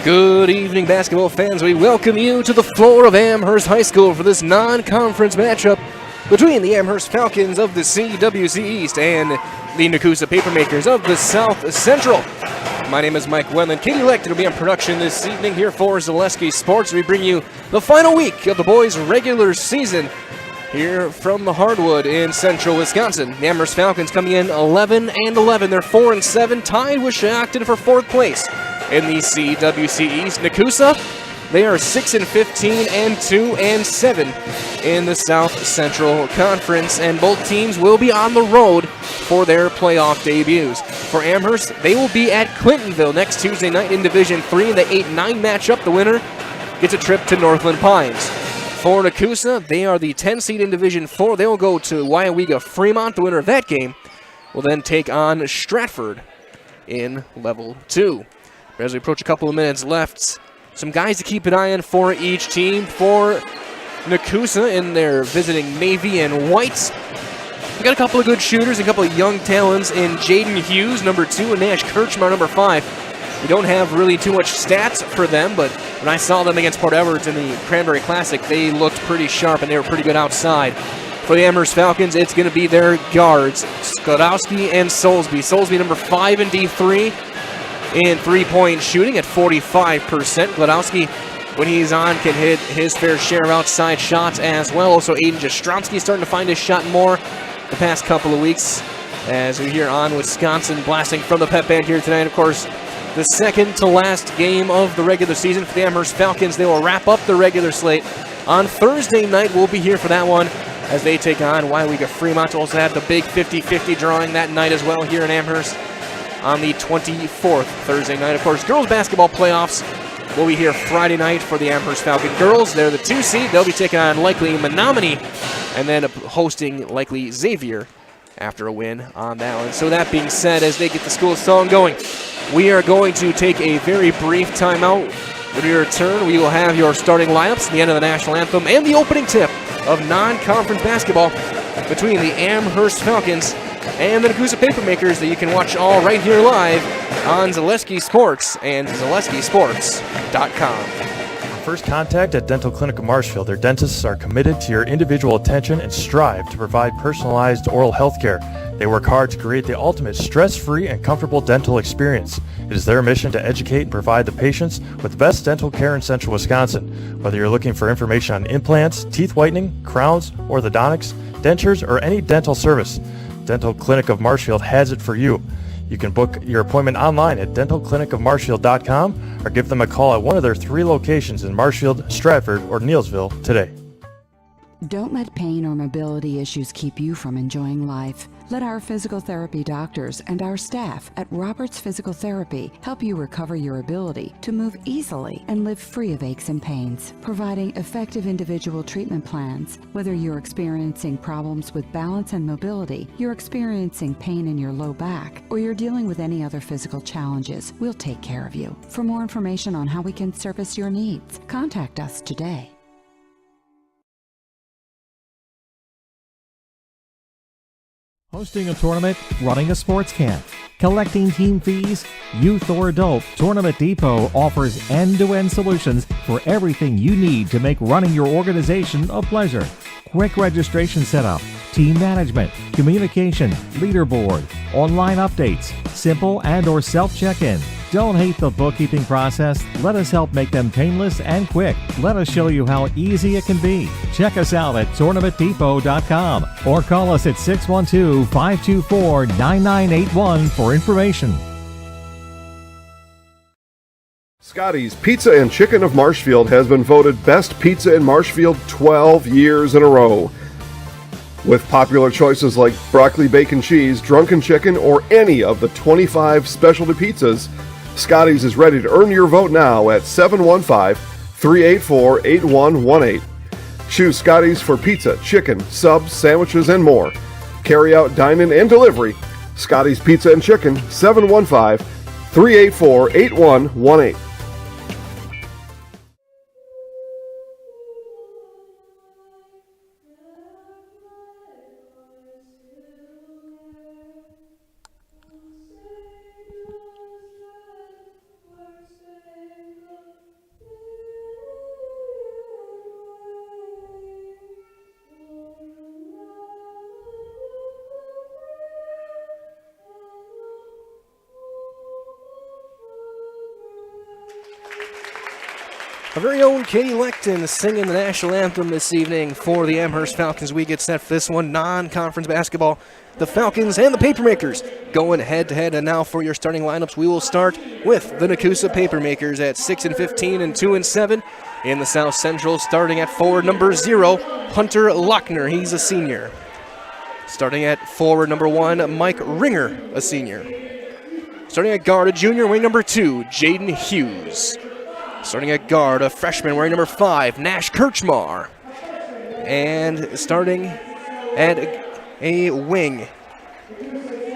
Good evening, basketball fans. We welcome you to the floor of Amherst High School for this non-conference matchup between the Amherst Falcons of the CWC East and the Nekoosa Papermakers of the South Central. My name is Mike Wendland. Katie Lechter will be on production this evening here for Zaleski Sports. We bring you the final week of the boys' regular season here from the Hardwood in central Wisconsin. The Amherst Falcons coming in 11-11. They're 4-7, tied with Shakopee for fourth place in the CWC East. Nekoosa, they are 6-15 and 2-7 in the South Central Conference, and both teams will be on the road for their playoff debuts. For Amherst, they will be at Clintonville next Tuesday night in Division III in the 8-9 matchup. The winner gets a trip to Northland Pines. For Nekoosa, they are the 10 seed in Division IV. They will go to WIAA Fremont. The winner of that game will then take on Stratford in Level 2. As we approach a couple of minutes left, some guys to keep an eye on for each team. For Nekoosa, in their visiting navy and whites, we got a couple of good shooters, a couple of young talents in Jaden Hughes, number 2, and Nash Kirchmar, number 5. We don't have really too much stats for them, but when I saw them against Port Edwards in the Cranberry Classic, they looked pretty sharp and they were pretty good outside. For the Amherst Falcons, it's going to be their guards, Skodowski and Soulsby. Soulsby, number 5 in D3. In three-point shooting at 45%. Gladowski, when he's on, can hit his fair share of outside shots as well. Also, Aiden Jastromski starting to find his shot more the past couple of weeks. As we hear On Wisconsin blasting from the pep band here tonight. Of course, the second to last game of the regular season for the Amherst Falcons. They will wrap up the regular slate on Thursday night. We'll be here for that one as they take on WIAA Fremont. Also have the big 50-50 drawing that night as well here in Amherst on the 24th, Thursday night. Of course, girls basketball playoffs will be here Friday night for the Amherst Falcon girls. They're the 2 seed. They'll be taking on likely Menominee and then hosting likely Xavier after a win on that one. So that being said, as they get the school song going, we are going to take a very brief timeout. When we return, we will have your starting lineups, the end of the national anthem, and the opening tip of non-conference basketball between the Amherst Falcons and the Nekoosa Papermakers that you can watch all right here live on Zaleski Sports and ZaleskiSports.com. First Contact at Dental Clinic of Marshfield. Their dentists are committed to your individual attention and strive to provide personalized oral health care. They work hard to create the ultimate stress-free and comfortable dental experience. It is their mission to educate and provide the patients with the best dental care in central Wisconsin. Whether you're looking for information on implants, teeth whitening, crowns, orthodontics, dentures, or any dental service, Dental Clinic of Marshfield has it for you. You can book your appointment online at dentalclinicofmarshfield.com or give them a call at one of their 3 locations in Marshfield, Stratford, or Neillsville today. Don't let pain or mobility issues keep you from enjoying life. Let our physical therapy doctors and our staff at Roberts Physical Therapy help you recover your ability to move easily and live free of aches and pains, providing effective individual treatment plans. Whether you're experiencing problems with balance and mobility, you're experiencing pain in your low back, or you're dealing with any other physical challenges, we'll take care of you. For more information on how we can service your needs, contact us today. Hosting a tournament, running a sports camp, collecting team fees, youth or adult, Tournament Depot offers end-to-end solutions for everything you need to make running your organization a pleasure. Quick registration setup, team management, communication, leaderboard, online updates, simple and/or self-check-in. Don't hate the bookkeeping process. Let us help make them painless and quick. Let us show you how easy it can be. Check us out at tournamentdepot.com or call us at 612-524-9981 for information. Scotty's Pizza and Chicken of Marshfield has been voted Best Pizza in Marshfield 12 years in a row. With popular choices like broccoli, bacon, cheese, drunken chicken, or any of the 25 specialty pizzas, Scotty's is ready to earn your vote now at 715-384-8118. Choose Scotty's for pizza, chicken, subs, sandwiches, and more. Carry out, dine-in, and delivery. Scotty's Pizza and Chicken, 715-384-8118. Our very own Katie Lecton singing the national anthem this evening for the Amherst Falcons. We get set for this one, non-conference basketball. The Falcons and the Papermakers going head-to-head. And now for your starting lineups, we will start with the Nekoosa Papermakers at 6-15 and 2-7. In the South Central, starting at forward number 0, Hunter Lochner. He's a senior. Starting at forward number 1, Mike Ringer, a senior. Starting at guard, a junior, wearing number 2, Jaden Hughes. Starting at guard, a freshman wearing number 5, Nash Kirchmar. And starting at a wing,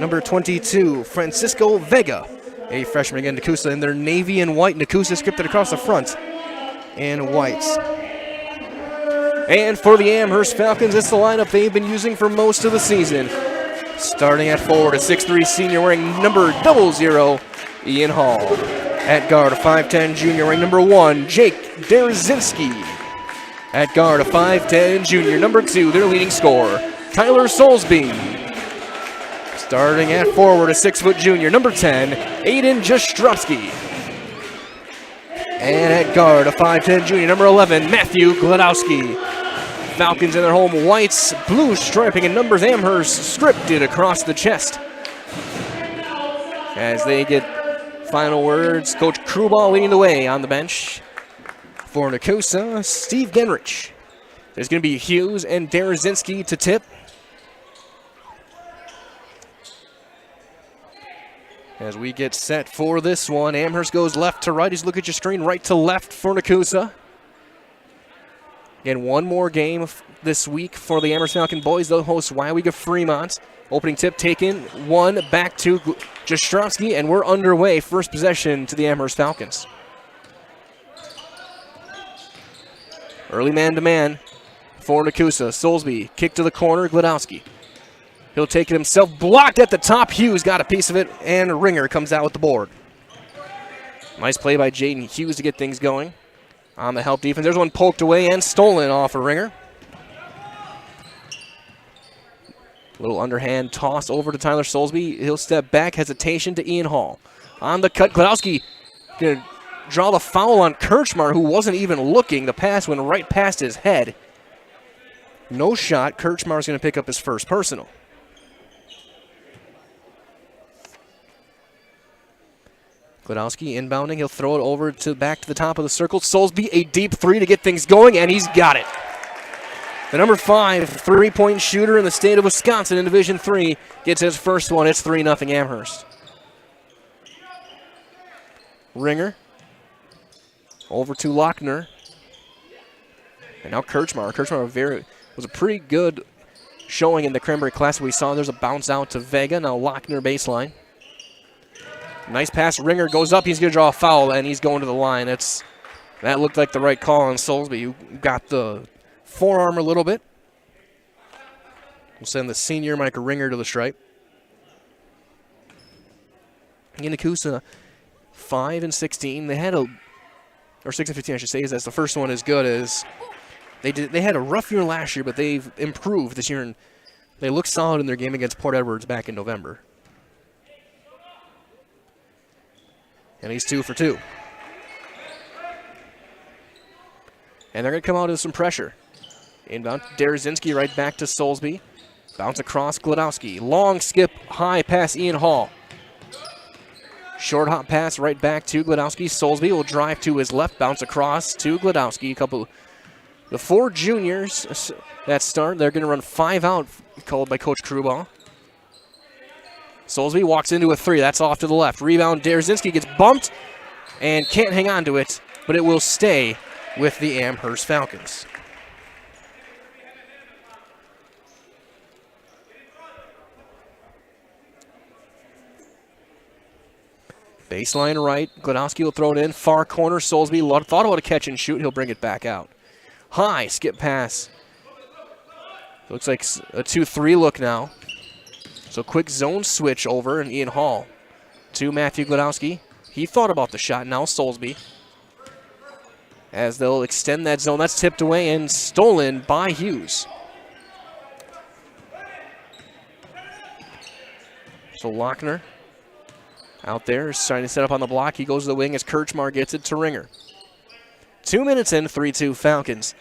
number 22, Francisco Vega. A freshman again, Nekoosa in their navy and white. Nekoosa scripted across the front in whites. And for the Amherst Falcons, it's the lineup they've been using for most of the season. Starting at forward, a 6'3 senior wearing number 00, Ian Hall. At guard, a 5'10 junior wearing number 1, Jake Derzinski. At guard, a 5'10 junior, number 2, their leading scorer, Tyler Soulsby. Starting at forward, a 6' junior, number 10, Aiden Jastrzewski. And at guard, a 5'10 junior, number 11, Matthew Gladowski. Falcons in their home whites, blue striping and numbers Amherst scripted across the chest. As they get final words, Coach Krubal leading the way on the bench. For Nekoosa, Steve Genrich. There's going to be Hughes and Derzinski to tip. As we get set for this one, Amherst goes left to right. As you look at your screen, right to left for Nekoosa. Again, one more game this week for the Amherst Falcon boys. They'll host WIAA Fremont. Opening tip taken, 1 back to Jastrzewski, and we're underway. First possession to the Amherst Falcons. Early man-to-man for Nekoosa. Soulsby, kick to the corner, Gladowski. He'll take it himself, blocked at the top. Hughes got a piece of it, and Ringer comes out with the board. Nice play by Jaden Hughes to get things going on the help defense. There's one poked away and stolen off of Ringer. Little underhand toss over to Tyler Soulsby. He'll step back, hesitation to Ian Hall. On the cut, Gladowski gonna draw the foul on Kirchmar, who wasn't even looking. The pass went right past his head. No shot. Kirchmar's gonna pick up his first personal. Gladowski inbounding. He'll throw it over to back to the top of the circle. Soulsby, a deep 3 to get things going, and he's got it. The number 5 3-point shooter in the state of Wisconsin in Division III gets his first one. It's 3-0 Amherst. Ringer over to Lochner. And now Kirchmar. Kirchmar was a pretty good showing in the Cranberry Classic. We saw there's a bounce out to Vega. Now Lochner baseline. Nice pass. Ringer goes up. He's going to draw a foul, and he's going to the line. That looked like the right call on Soulsby, who got the forearm a little bit. We'll send the senior Mike Ringer to the stripe. Nekoosa 5-16. They had or 6-15, I should say. That's the first one as good as they had a rough year last year, but they've improved this year, and they look solid in their game against Port Edwards back in November. And he's 2 for 2. And they're going to come out with some pressure. Inbound, Derzinski right back to Soulsby. Bounce across, Gladowski. Long skip, high pass, Ian Hall. Short hop pass right back to Gladowski. Soulsby will drive to his left, bounce across to Gladowski. The 4 juniors that start, they're going to run 5 out, called by Coach Krubal. Soulsby walks into a 3. That's off to the left. Rebound, Derzinski gets bumped and can't hang on to it, but it will stay with the Amherst Falcons. Baseline right. Gladowski will throw it in. Far corner. Soulsby thought about a catch and shoot. He'll bring it back out. High skip pass. Looks like a 2-3 look now. So quick zone switch over, and Ian Hall to Matthew Gladowski. He thought about the shot. Now Soulsby. As they'll extend that zone. That's tipped away and stolen by Hughes. So Lochner out there is trying to set up on the block. He goes to the wing as Kirchmar gets it to Ringer. 2 minutes in, 3-2 Falcons.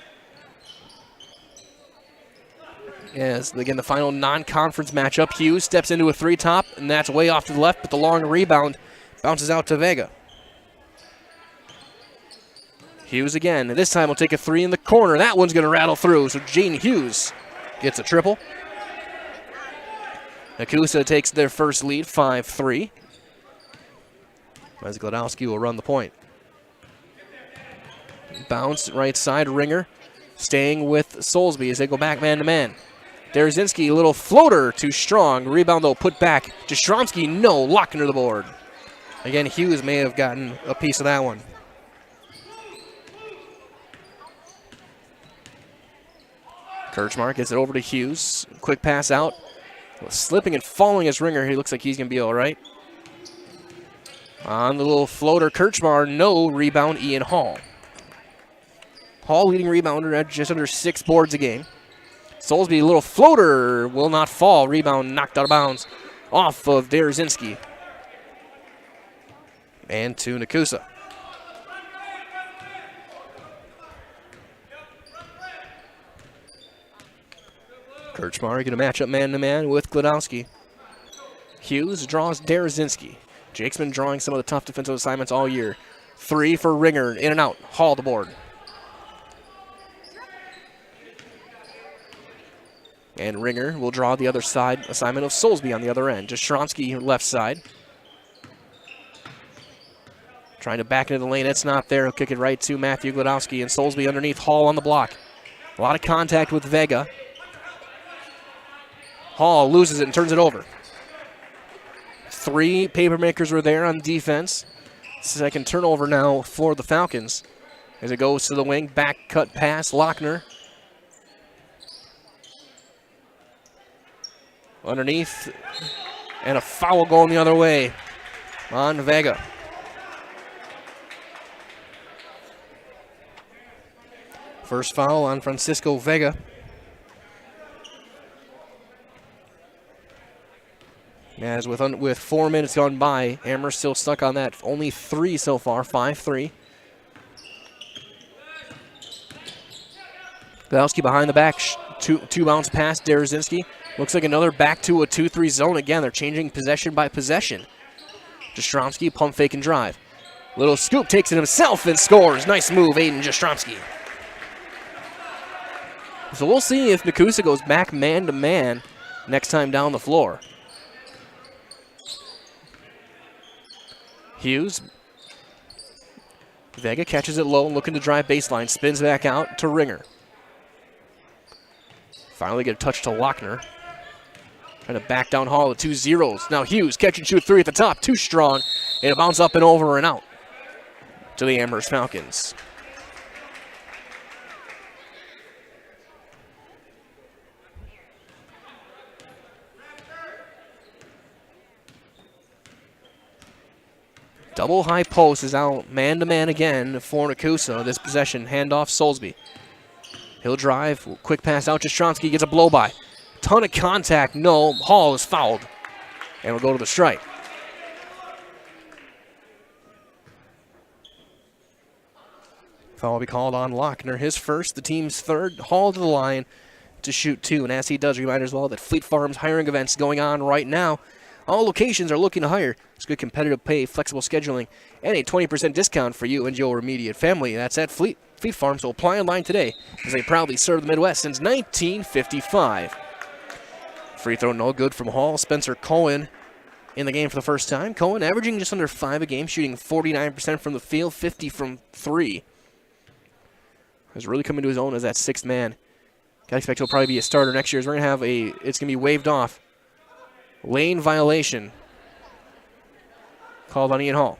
Yes, again, the final non-conference matchup. Hughes steps into a 3-top, and that's way off to the left, but the long rebound bounces out to Vega. Hughes again, and this time will take a 3 in the corner. That one's going to rattle through, so Gene Hughes gets a triple. Nekoosa takes their first lead, 5-3. As Gladowski will run the point. Bounce right side, Ringer staying with Soulsby as they go back man-to-man. Derzinski, little floater, too strong. Rebound, though, put back. Jastrzomski, no, locked under the board. Again, Hughes may have gotten a piece of that one. Kirchmark gets it over to Hughes. Quick pass out. Slipping and falling as Ringer. He looks like he's going to be all right. On the little floater, Kirchmark, no. Rebound, Ian Hall. Hall leading rebounder at just under 6 boards a game. Soulsby, little floater, will not fall. Rebound knocked out of bounds off of Derzinski. And to Nekoosa. Kirchmark going to match up man-to-man with Gladowski. Hughes draws Derzinski. Jake's been drawing some of the tough defensive assignments all year. 3 for Ringer, in and out. Hall the board. And Ringer will draw the other side assignment of Soulsby on the other end. Jastrzomski left side. Trying to back into the lane. It's not there. He'll kick it right to Matthew Gladowski. And Soulsby underneath. Hall on the block. A lot of contact with Vega. Hall loses it and turns it over. 3 papermakers were there on defense. Second turnover now for the Falcons. As it goes to the wing. Back cut pass. Lochner. Underneath, and a foul going the other way on Vega. First foul on Francisco Vega. As with 4 minutes gone by, Amherst still stuck on that. Only 3 so far, 5-3. Gladowski behind the back, two bounce pass, Derzinski. Looks like another back to a 2-3 zone again. They're changing possession by possession. Jastrzomski, pump fake and drive. Little scoop, takes it himself and scores. Nice move, Aiden Jastrzomski. So we'll see if Nekoosa goes back man-to-man next time down the floor. Hughes. Vega catches it low, looking to drive baseline. Spins back out to Ringer. Finally get a touch to Lochner. Trying to back down Hall with 2 zeros. Now Hughes catch and shoot 3 at the top. Too strong. And it bounces up and over and out to the Amherst Falcons. Double high post is out man-to-man again for Nekoosa. This possession, handoff Soulsby. He'll drive, quick pass out. Jastrzomski gets a blow-by. Ton of contact, no. Hall is fouled. And we'll go to the strike. Foul will be called on Lochner. His first, the team's third. Hall to the line to shoot 2. And as he does, reminder as well that Fleet Farm's hiring events going on right now. All locations are looking to hire. It's good competitive pay, flexible scheduling, and a 20% discount for you and your immediate family. That's at Fleet Farm, so apply online today as they proudly serve the Midwest since 1955. Free throw no good from Hall. Spencer Cohen in the game for the first time. Cohen averaging just under 5 a game, shooting 49% from the field, 50 from 3. Has really come into his own as that 6th man. I expect he'll probably be a starter next year. As we're going to have it's going to be waved off. Lane violation called on Ian Hall.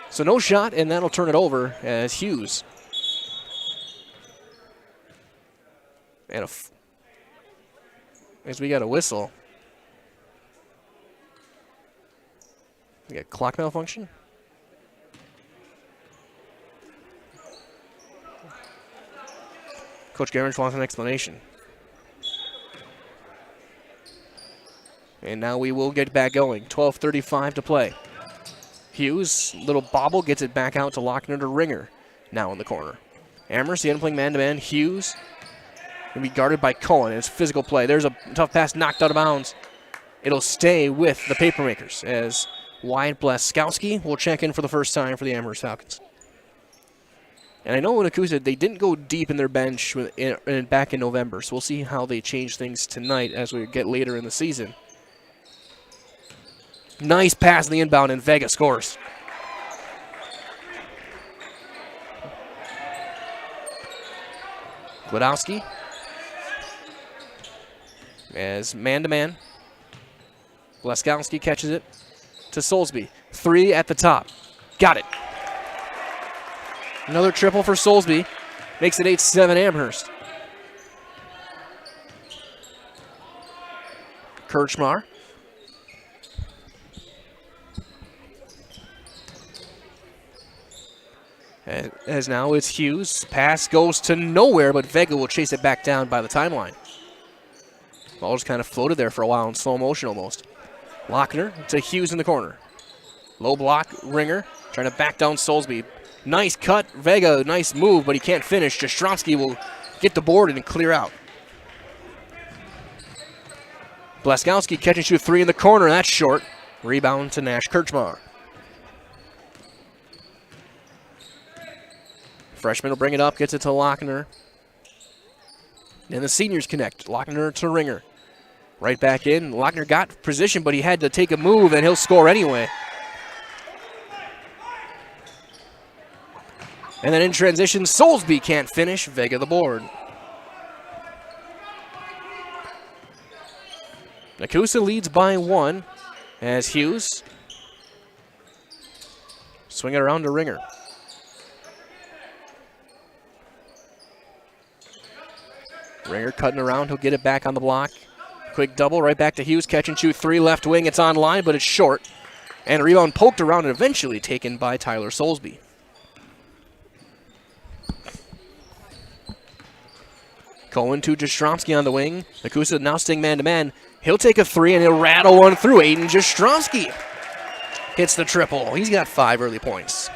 So no shot, and that'll turn it over as Hughes. And as we got a whistle. We got clock malfunction. Coach Garrett wants an explanation. And now we will get back going. 12:35 to play. Hughes, little bobble, gets it back out to Lochner to Ringer. Now in the corner. Amherst, again playing man-to-man. Hughes going to be guarded by Cohen. It's physical play. There's a tough pass knocked out of bounds. It'll stay with the Papermakers as Wyatt Blaskowski will check in for the first time for the Amherst Falcons. And I know Nekoosa, they didn't go deep in their bench back in November, so we'll see how they change things tonight as we get later in the season. Nice pass in the inbound, and Vega scores. Gladowski as man-to-man. Blaskowski catches it to Soulsby. 3 at the top. Got it. Another triple for Soulsby. Makes it 8-7 Amherst. Kirchmar. As now it's Hughes. Pass goes to nowhere, but Vega will chase it back down by the timeline. Ball just kind of floated there for a while in slow motion almost. Lochner to Hughes in the corner. Low block, Ringer trying to back down Soulsby. Nice cut, Vega, nice move, but he can't finish. Jastrzomski will get the board and clear out. Blaskowski catch and shoot 3 in the corner, that's short. Rebound to Nash Kirchmar. Freshman will bring it up, gets it to Lochner. And the seniors connect. Lochner to Ringer. Right back in. Lochner got position, but he had to take a move, and he'll score anyway. And then in transition, Soulsby can't finish. Vega the board. Nekoosa leads by 1 as Hughes swing it around to Ringer. Ringer cutting around. He'll get it back on the block. Quick double right back to Hughes. Catch and shoot 3 left wing. It's on line, but it's short. And a rebound poked around and eventually taken by Tyler Soulsby. Cohen to Jastrzomski on the wing. Nekoosa now staying man-to-man. He'll take a 3 and he'll rattle one through. Aiden Jastrzomski hits the triple. He's got 5 early points.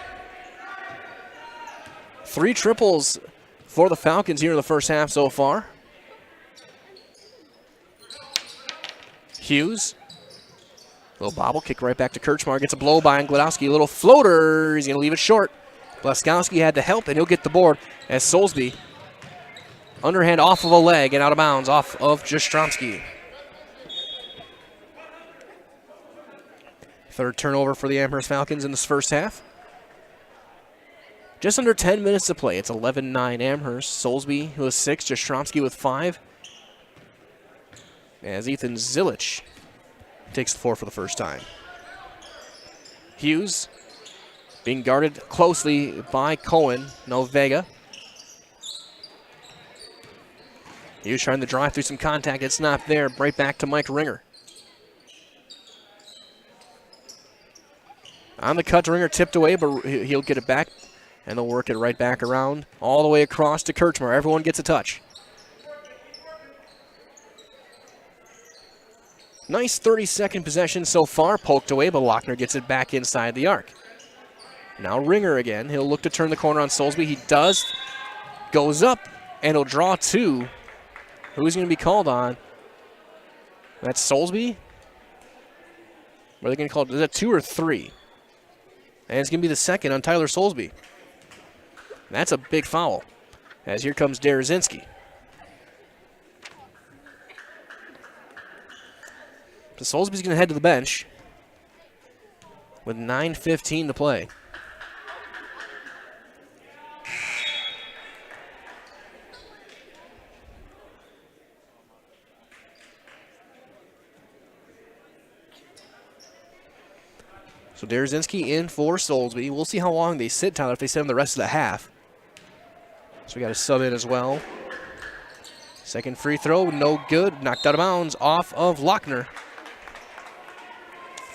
3 triples for the Falcons here in the first half so far. Hughes. Little bobble, kick right back to Kirchmar. Gets a blow by on Gladowski. A little floater. He's going to leave it short. Blaskowski had to help, and he'll get the board as Soulsby underhand off of a leg and out of bounds off of Jastrzomski. Third turnover for the Amherst Falcons in this first half. Just under 10 minutes to play. It's 11-9 Amherst. Soulsby with 6, Jastrzomski with 5. As Ethan Zilich takes the floor for the first time. Hughes being guarded closely by Cohen. No Vega. Hughes trying to drive through some contact. It's not there. Right back to Mike Ringer. On the cut, Ringer tipped away, but he'll get it back. And they'll work it right back around, all the way across to Kirchmar. Everyone gets a touch. Nice 30-second possession so far. Poked away, but Lochner gets it back inside the arc. Now Ringer again. He'll look to turn the corner on Soulsby. He does. Goes up, and he'll draw 2. Who's going to be called on? That's Soulsby? What are they going to call it? Is that 2 or 3? And it's going to be the second on Tyler Soulsby. That's a big foul, as here comes Derazinski. So Soulsby's going to head to the bench with 9:15 to play. So Derazinski in for Soulsby. We'll see how long they sit, Tyler, if they sit him the rest of the half. So we got a sub in as well. Second free throw, no good. Knocked out of bounds off of Lochner.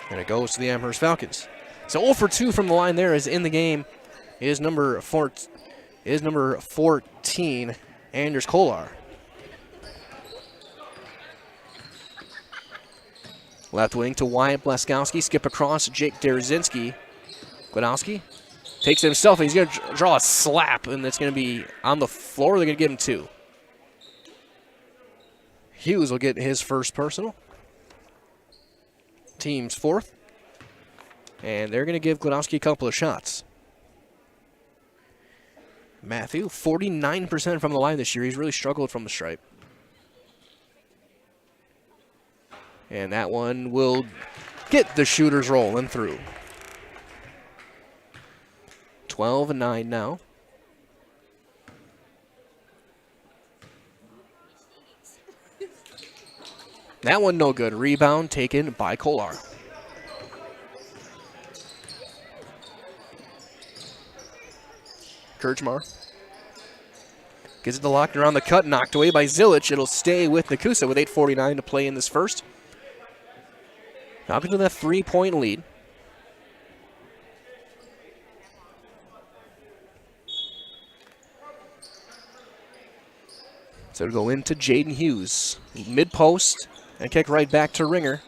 And it goes to the Amherst Falcons. So 0 for 2 from the line there is in the game. Is number 14, Anders Kolar. Left wing to Wyatt Blaskowski. Skip across Jake Derazinski. Glodowski takes it himself, and he's going to draw a slap, and it's going to be on the floor. They're going to give him 2. Hughes will get his first personal. Team's 4th. And they're going to give Glodowski a couple of shots. Matthew, 49% from the line this year. He's really struggled from the stripe. And that one will get the shooters rolling through. 12-9 now. That one no good. Rebound taken by Kolar. Kirchmar gets it to lock around the cut, knocked away by Zilic. It'll stay with Nekoosa with 8:49 to play in this first. Falcons with a 3-point lead. So it'll go into Jaden Hughes. Mid-post and kick right back to Ringer.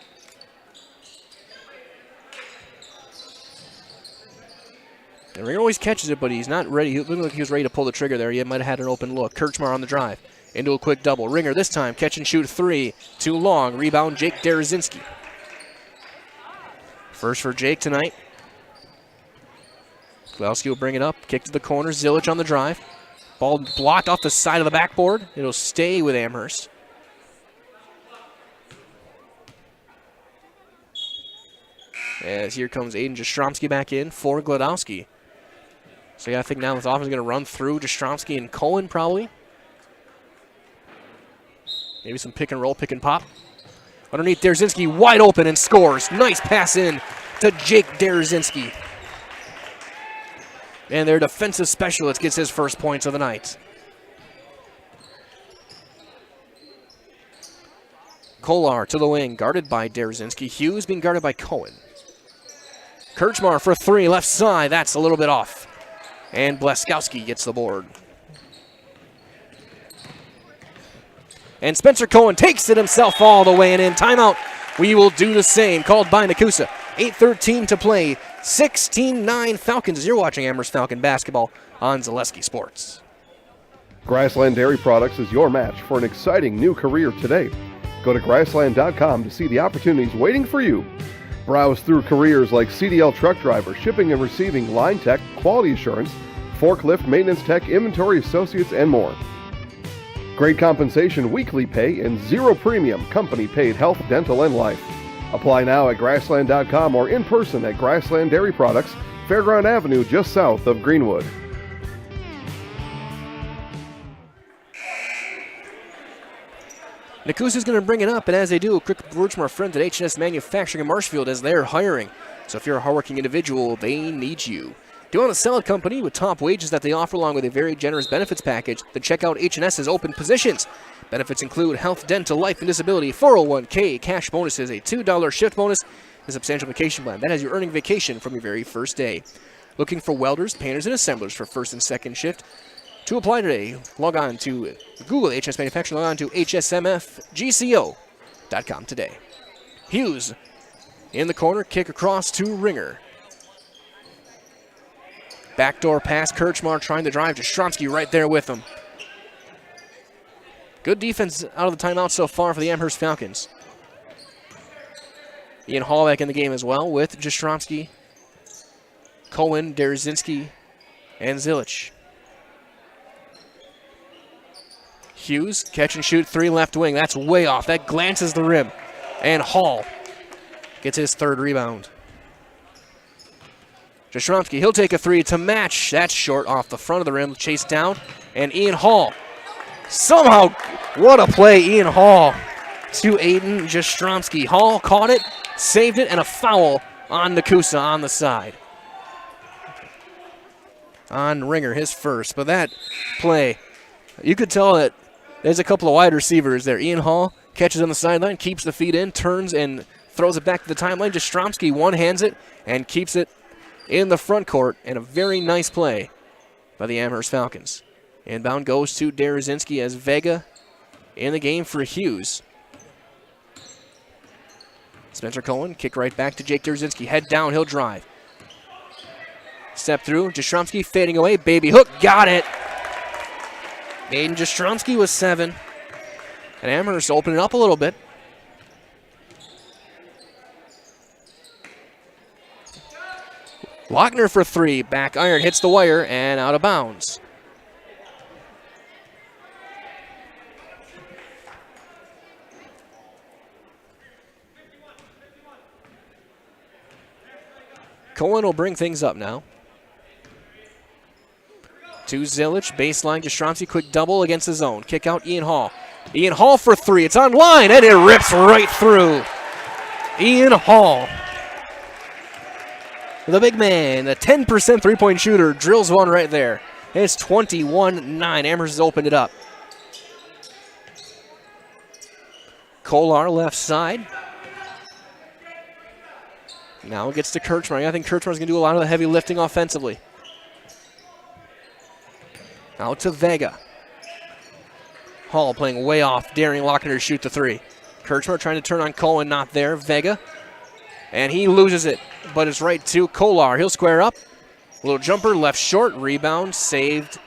And Ringer always catches it, but he's not ready. He looked like he was ready to pull the trigger there. He might have had an open look. Kirchmar on the drive. Into a quick double. Ringer this time, catch and shoot 3. Too long. Rebound, Jake Derazinski. First for Jake tonight. Glowski will bring it up. Kick to the corner. Zilic on the drive. Ball blocked off the side of the backboard. It'll stay with Amherst. As here comes Aiden Jastrzomski back in for Glodowski. So yeah, I think now this offense is going to run through Jastrzomski and Cohen probably. Maybe some pick and roll, pick and pop. Underneath, Derazinski wide open and scores. Nice pass in to Jake Derazinski. And their defensive specialist gets his first points of the night. Kolar to the wing, guarded by Derazinski. Hughes being guarded by Cohen. Kirchmar for 3, left side. That's a little bit off. And Blaskowski gets the board. And Spencer Cohen takes it himself all the way and in. Timeout. We will do the same. Called by Nekoosa. 8:13 to play. 16-9 Falcons as you're watching Amherst Falcon basketball on Zaleski Sports. Grassland Dairy Products is your match for an exciting new career today. Go to grassland.com to see the opportunities waiting for you. Browse through careers like CDL truck driver, shipping and receiving, line tech, quality assurance, forklift, maintenance tech, inventory associates, and more. Great compensation, weekly pay, and zero premium, company paid health, dental, and life. Apply now at grassland.com or in person at Grassland Dairy Products, Fairground Avenue, just south of Greenwood. Nekoosa is going to bring it up, and as they do, a quick word from our friends at H&S Manufacturing in Marshfield as they're hiring. So if you're a hardworking individual, they need you. Do you want a solid company with top wages that they offer along with a very generous benefits package? Then check out H&S's open positions. Benefits include health, dental, life, and disability, 401k, cash bonuses, a $2 shift bonus, and a substantial vacation plan. That has you earning vacation from your very first day. Looking for welders, painters, and assemblers for first and second shift? To apply today, log on to Google HS Manufacturing, log on to hsmfgco.com today. Hughes in the corner, kick across to Ringer. Backdoor pass, Kirchmar trying to drive. Jastrzomski right there with him. Good defense out of the timeout so far for the Amherst Falcons. Ian Hall back in the game as well with Jastrzomski, Cohen, Derazinski, and Zilic. Hughes, catch and shoot, 3 left wing. That's way off. That glances the rim. And Hall gets his 3rd rebound. Jastrzomski, he'll take a 3 to match. That's short off the front of the rim. Chased down. And Ian Hall. Somehow, what a play, Ian Hall to Aiden Jastrzomski. Hall caught it, saved it, and a foul on Nekoosa on the side. On Ringer, his first. But that play, you could tell that there's a couple of wide receivers there. Ian Hall catches on the sideline, keeps the feet in, turns and throws it back to the timeline. Jastrzomski one-hands it and keeps it in the front court, and a very nice play by the Amherst Falcons. Inbound goes to Derazinski as Vega in the game for Hughes. Spencer Cohen, kick right back to Jake Derazinski. Head down, he'll drive. Step through. Jastrzomski fading away. Baby hook. Got it. Aiden Jastrzomski was 7. And Amherst opening up a little bit. Lochner for 3. Back iron hits the wire and out of bounds. Cohen will bring things up now. To Zilic, baseline, Jastrzomski, quick double against the zone. Kick out Ian Hall. Ian Hall for 3. It's on line, and it rips right through. Ian Hall. The big man, the 10% three-point shooter, drills one right there. It's 21-9. Amherst has opened it up. Kolar left side. Now it gets to Kirchmar. I think Kirchmar's going to do a lot of the heavy lifting offensively. Out to Vega. Hall playing way off, daring Lochner to shoot the 3. Kirchmar trying to turn on Cohen, not there. Vega. And he loses it, but it's right to Kolar. He'll square up. Little jumper, left short, rebound, saved,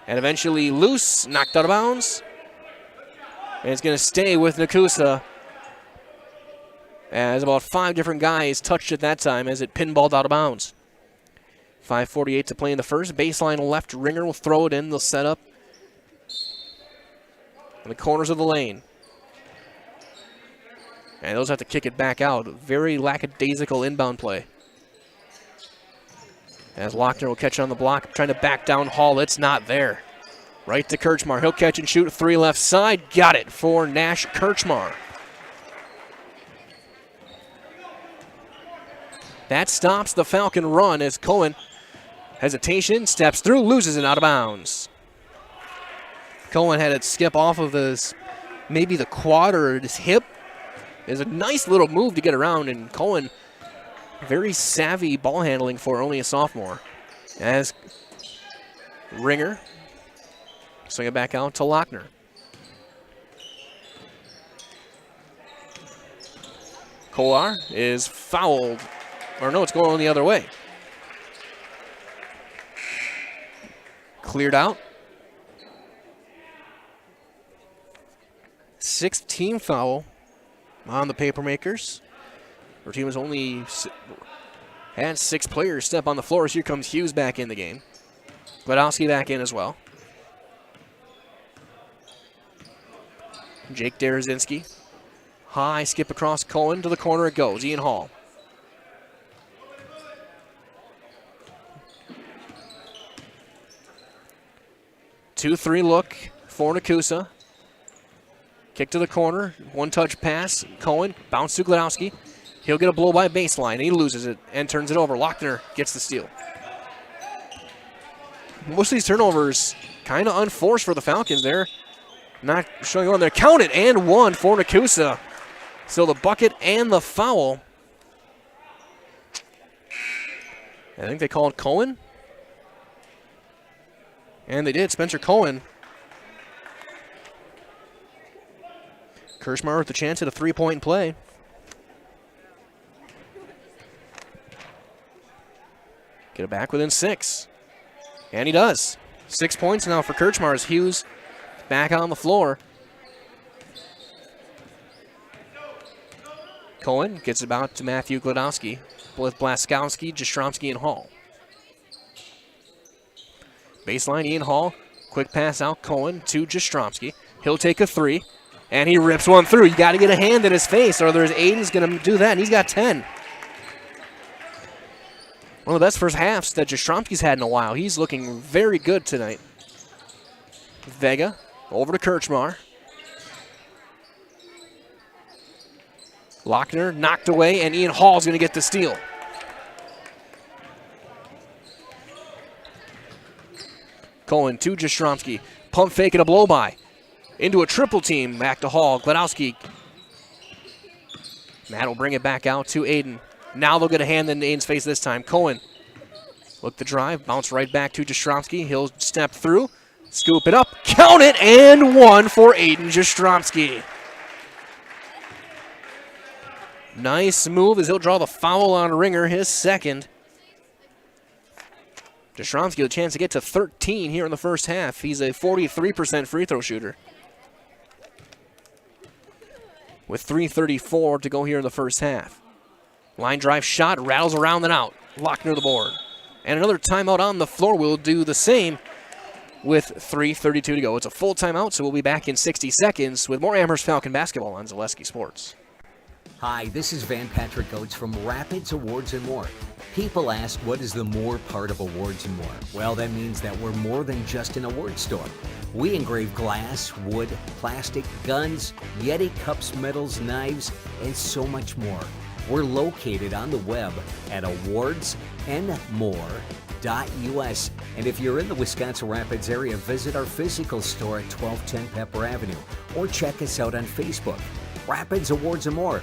and eventually loose, knocked out of bounds. And it's going to stay with Nekoosa, as about 5 different guys touched it that time as it pinballed out of bounds. 5:48 to play in the first. Baseline left, Ringer will throw it in. They'll set up in the corners of the lane. And those have to kick it back out. Very lackadaisical inbound play. As Lochner will catch it on the block, trying to back down Hall. It's not there. Right to Kirchmar. He'll catch and shoot. 3 left side. Got it for Nash Kirchmar. That stops the Falcon run as Cohen, hesitation, steps through, loses it out of bounds. Cohen had it skip off of his, maybe the quad or his hip. It's a nice little move to get around, and Cohen, very savvy ball handling for only a sophomore. As Ringer, swing it back out to Lochner. Kolar is fouled. Or no, it's going the other way. Cleared out. 6th team foul on the Papermakers. Our team has only had 6 players step on the floor, so here comes Hughes back in the game. Gladowski back in as well. Jake Derazinski. High skip across Cohen to the corner it goes. Ian Hall. 2-3 look for Nekoosa. Kick to the corner. 1-touch pass. Cohen. Bounce to Gladowski. He'll get a blow by baseline. He loses it and turns it over. Lochner gets the steal. Most of these turnovers kind of unforced for the Falcons there. Not showing on there. Counted and 1 for Nekoosa. So the bucket and the foul. I think they called Cohen. And they did. Spencer Cohen. Kirchmar with the chance at a 3-point play. Get it back within 6. And he does. 6 points now for Kirchmar as Hughes back on the floor. Cohen gets it out to Matthew Gladowski with Blaskowski, Jastrzomski, and Hall. Baseline, Ian Hall. Quick pass out, Cohen to Jastrzomski. He'll take a 3, and he rips one through. You got to get a hand in his face, or there's Aiden's going to do that, and he's got 10. One of the best first halves that Jastrzomski's had in a while. He's looking very good tonight. Vega over to Kirchmar. Lochner knocked away, and Ian Hall's going to get the steal. Cohen to Jastrzomski. Pump fake and a blow by. Into a triple team. Back to Hall. Gladowski. Matt will bring it back out to Aiden. Now they'll get a hand in Aiden's face this time. Cohen. Look the drive. Bounce right back to Jastrzomski. He'll step through. Scoop it up. Count it. And 1 for Aiden Jastrzomski. Nice move as he'll draw the foul on Ringer, his second. Jastrzomski with a chance to get to 13 here in the first half. He's a 43% free throw shooter. With 3:34 to go here in the first half. Line drive shot, rattles around and out. Lochner the board. And another timeout on the floor. We'll do the same with 3:32 to go. It's a full timeout, so we'll be back in 60 seconds with more Amherst Falcon basketball on Zaleski Sports. Hi, this is Van Patrick Oates from Rapids Awards and More. People ask, what is the more part of Awards and More? Well, that means that we're more than just an award store. We engrave glass, wood, plastic, guns, Yeti cups, medals, knives, and so much more. We're located on the web at awardsandmore.us. And if you're in the Wisconsin Rapids area, visit our physical store at 1210 Pepper Avenue or check us out on Facebook. Rapids Awards and More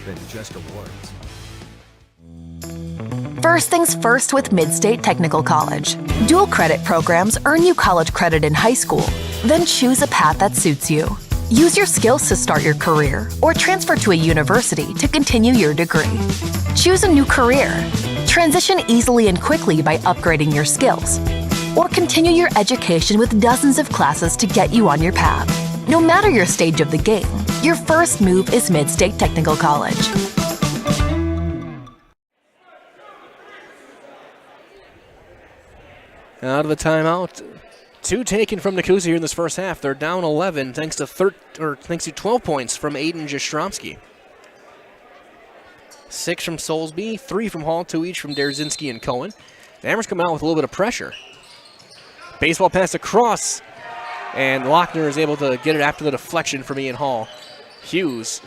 than just awards. First things first with Mid-State Technical College. Dual credit programs earn you college credit in high school. Then choose a path that suits you. Use your skills to start your career or transfer to a university to continue your degree. Choose a new career. Transition easily and quickly by upgrading your skills. Or continue your education with dozens of classes to get you on your path. No matter your stage of the game, your first move is Mid-State Technical College. Out of the timeout. 2 taken from Nekoosa here in this first half. They're down 11 thanks to 12 points from Aiden Jastrzomski. 6 from Soulsby, 3 from Hall, 2 each from Derzinski and Cohen. Amherst come out with a little bit of pressure. Baseball pass across, and Lochner is able to get it after the deflection from Ian Hall. Hughes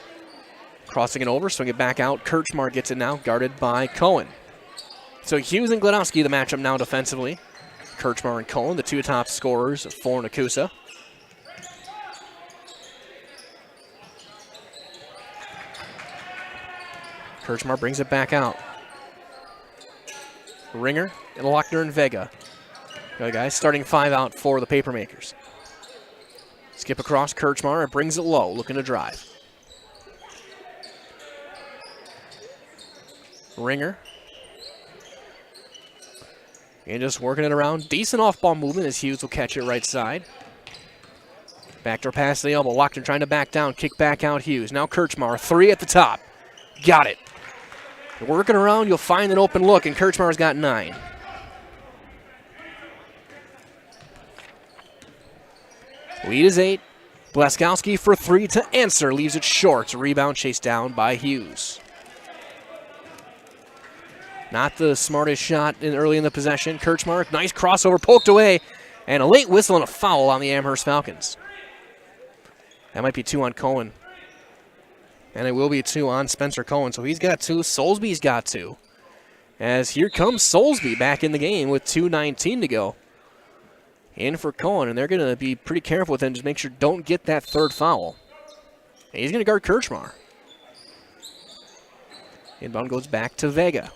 crossing it over, swing it back out. Kirchmar gets it now, guarded by Cohen. So Hughes and Gladowski the matchup now defensively. Kirchmar and Cohen, the 2 top scorers for Nekoosa. Kirchmar brings it back out. Ringer and Lochner and Vega. Okay, guys, starting 5 out for the Papermakers. Skip across Kirchmar and brings it low, looking to drive. Ringer. And just working it around. Decent off-ball movement as Hughes will catch it right side. Backdoor pass to the elbow. Lochner trying to back down. Kick back out Hughes. Now Kirchmar. 3 at the top. Got it. Working around, you'll find an open look, and Kirchmar's got 9. Lead is 8. Blaskowski for 3 to answer. Leaves it short. Rebound chased down by Hughes. Not the smartest shot early in the possession. Kirchmar, nice crossover, poked away. And a late whistle and a foul on the Amherst Falcons. That might be 2 on Cohen. And it will be 2 on Spencer Cohen. So he's got 2. Soulsby's got 2. As here comes Soulsby back in the game with 2:19 to go. In for Cohen, and they're going to be pretty careful with him to make sure don't get that 3rd foul. And he's going to guard Kirchmar. Inbound goes back to Vega.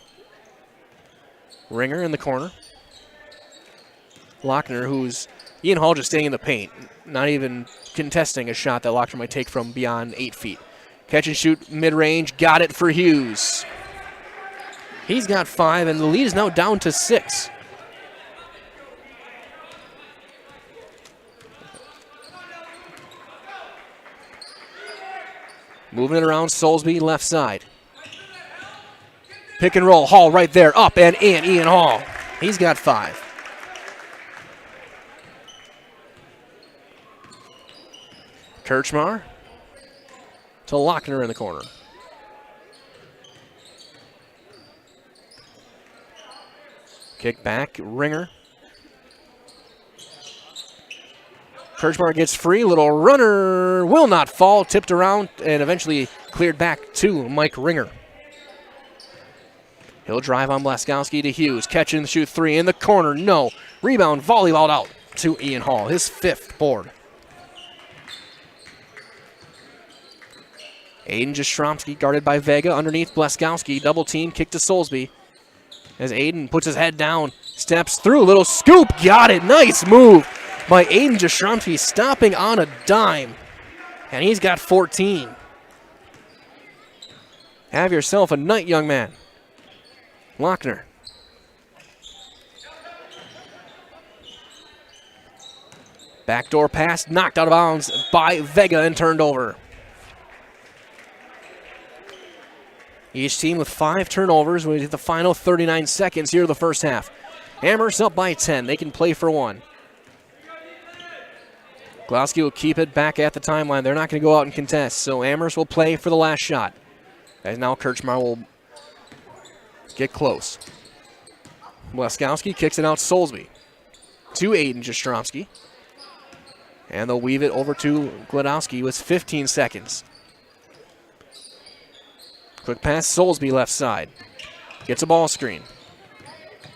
Ringer in the corner. Lochner, who's Ian Hall just staying in the paint, not even contesting a shot that Lochner might take from beyond 8 feet. Catch and shoot mid-range, got it for Hughes. He's got 5, and the lead is now down to 6. Moving it around, Soulsby left side. Pick and roll, Hall right there, up and in, Ian Hall. He's got 5. Kirchmar to Lochner in the corner. Kick back, Ringer. Kirchmar gets free, little runner, will not fall, tipped around and eventually cleared back to Mike Ringer. He'll drive on Blaskowski to Hughes. Catch and shoot 3 in the corner. No. Rebound, volleyball out to Ian Hall. His 5th board. Aiden Jastrzomski guarded by Vega. Underneath Blaskowski. Double team. Kick to Soulsby. As Aiden puts his head down. Steps through. Little scoop. Got it. Nice move by Aiden Jastrzomski. Stopping on a dime. And he's got 14. Have yourself a night, young man. Lochner. Backdoor pass knocked out of bounds by Vega and turned over. Each team with 5 turnovers. We hit the final 39 seconds here of the first half. Amherst up by 10. They can play for 1. Glowski will keep it back at the timeline. They're not going to go out and contest, so Amherst will play for the last shot. As now Kirchmar will get close. Blaskowski kicks it out to Soulsby. To Aiden Jastrzomski. And they'll weave it over to Gladowski with 15 seconds. Quick pass, Soulsby left side. Gets a ball screen.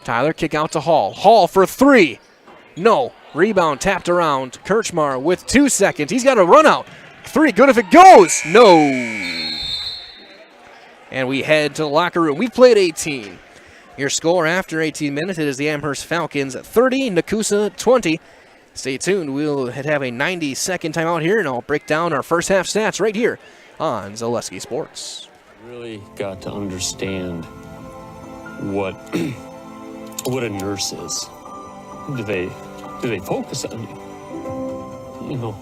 Tyler kick out to Hall. Hall for 3. No. Rebound tapped around. Kirchmar with 2 seconds. He's got a run out. 3, good if it goes. No. And we head to the locker room. We've played 18. Your score after 18 minutes, it is the Amherst Falcons 30, Nekoosa 20. Stay tuned. We'll have a 90-second timeout here, and I'll break down our first half stats right here on Zaleski Sports. Really got to understand what what a nurse is. Do they focus on you? You know,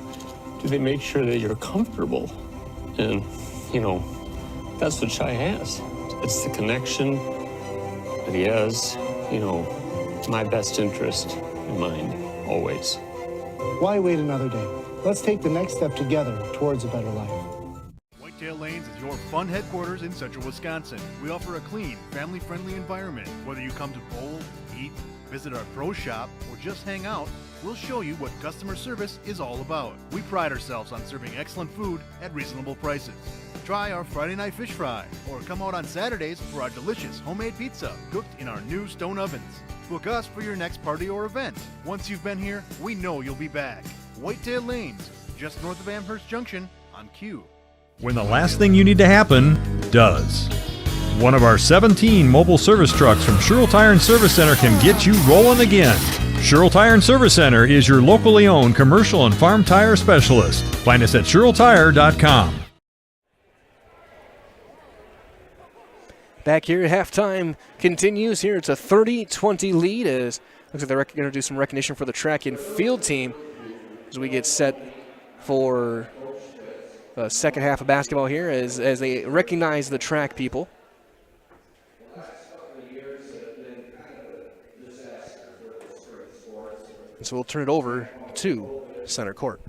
do they make sure that you're comfortable? And you know, that's what Shai has. It's the connection that he has. You know, my best interest in mind always. Why wait another day? Let's take the next step together towards a better life. Whitetail Lanes is your fun headquarters in central Wisconsin. We offer a clean, family-friendly environment. Whether you come to bowl, eat, visit our pro shop, or just hang out, we'll show you what customer service is all about. We pride ourselves on serving excellent food at reasonable prices. Try our Friday night fish fry, or come out on Saturdays for our delicious homemade pizza cooked in our new stone ovens. Book us for your next party or event. Once you've been here, we know you'll be back. Whitetail Lanes, just north of Amherst Junction on Q. When the last thing you need to happen does. One of our 17 mobile service trucks from Sherrill Tire and Service Center can get you rolling again. Sherrill Tire and Service Center is your locally owned commercial and farm tire specialist. Find us at SherrillTire.com. Back here at halftime continues here. It's a 30-20 lead as looks like they're going to do some recognition for the track and field team as we get set for the second half of basketball here as they recognize the track people. And so we'll turn it over to center court.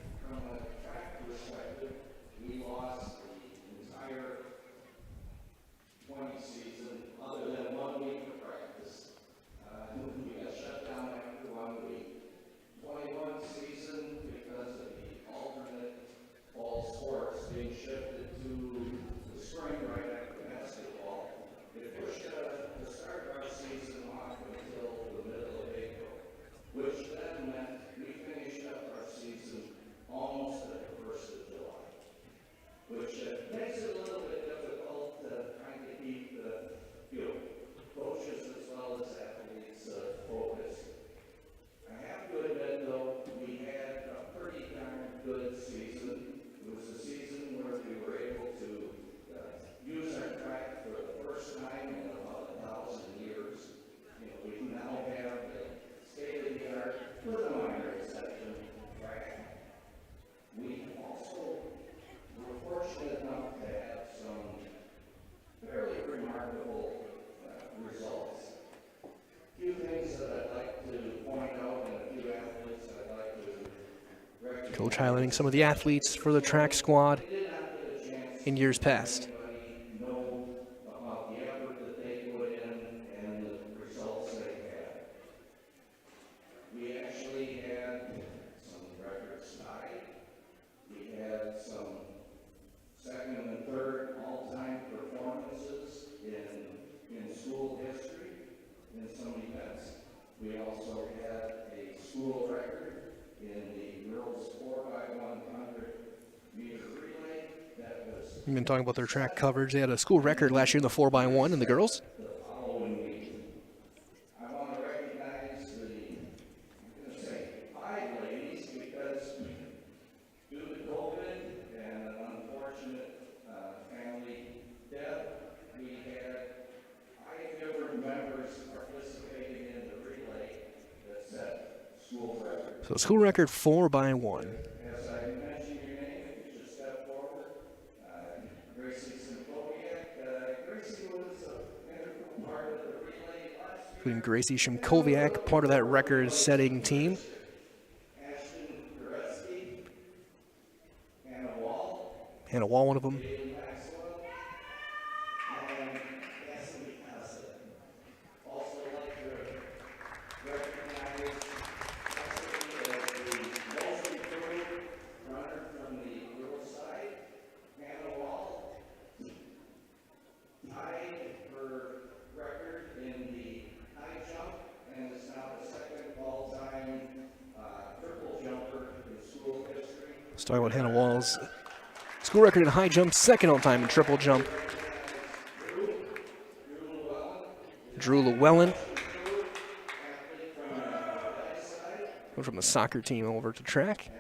Coach highlighting some of the athletes for the track squad in years past. We've been talking about their track coverage. They had a school record last year in the 4x1 in the girls. So school record 4-1. Including Gracie Shimkowiak, part of that record-setting team. Hannah Wall, one of them. Let's talk about Hannah Wall's school record in high jump, second all time in triple jump. Drew Llewellyn went from the soccer team over to track.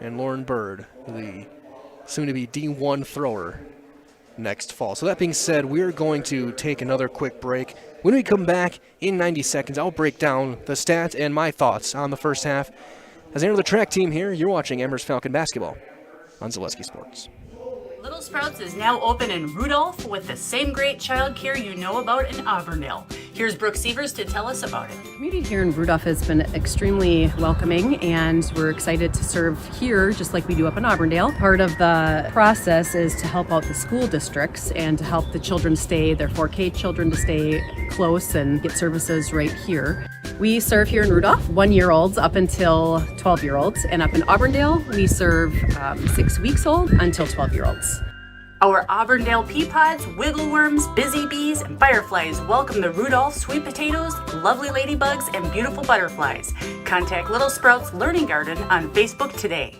And Lauren Bird, the soon-to-be D1 thrower next fall. So that being said, we're going to take another quick break. When we come back in 90 seconds, I'll break down the stats and my thoughts on the first half. As I enter the track team here, you're watching Amherst Falcon basketball on Zaleski Sports. Little Sprouts is now open in Rudolph with the same great child care you know about in Auburndale. Here's Brooke Sievers to tell us about it. The community here in Rudolph has been extremely welcoming, and we're excited to serve here just like we do up in Auburndale. Part of the process is to help out the school districts and to help the children stay, their 4K children to stay close and get services right here. We serve here in Rudolph 1-year-olds up until 12-year-olds, and up in Auburndale we serve 6 weeks old until 12-year-olds. Our Auburndale pea pods, wiggle worms, busy bees, and fireflies welcome the Rudolph sweet potatoes, lovely ladybugs, and beautiful butterflies. Contact Little Sprouts Learning Garden on Facebook today.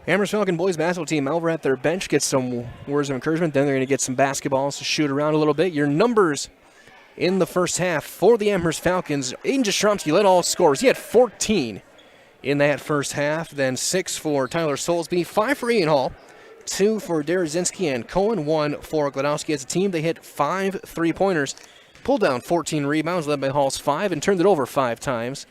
Amherst Falcon boys basketball team over at their bench gets some words of encouragement. Then they're going to get some basketballs to shoot around a little bit. Your numbers in the first half for the Amherst Falcons. Aiden Jastrzomski led all scorers. He had 14 in that first half. Then 6 for Tyler Soulsby, 5 for Ian Hall, 2 for Derazinski and Cohen, 1 for Gladowski. As a team, they hit 5 3-pointers, pulled down 14 rebounds, led by Hall's 5, and turned it over 5 times.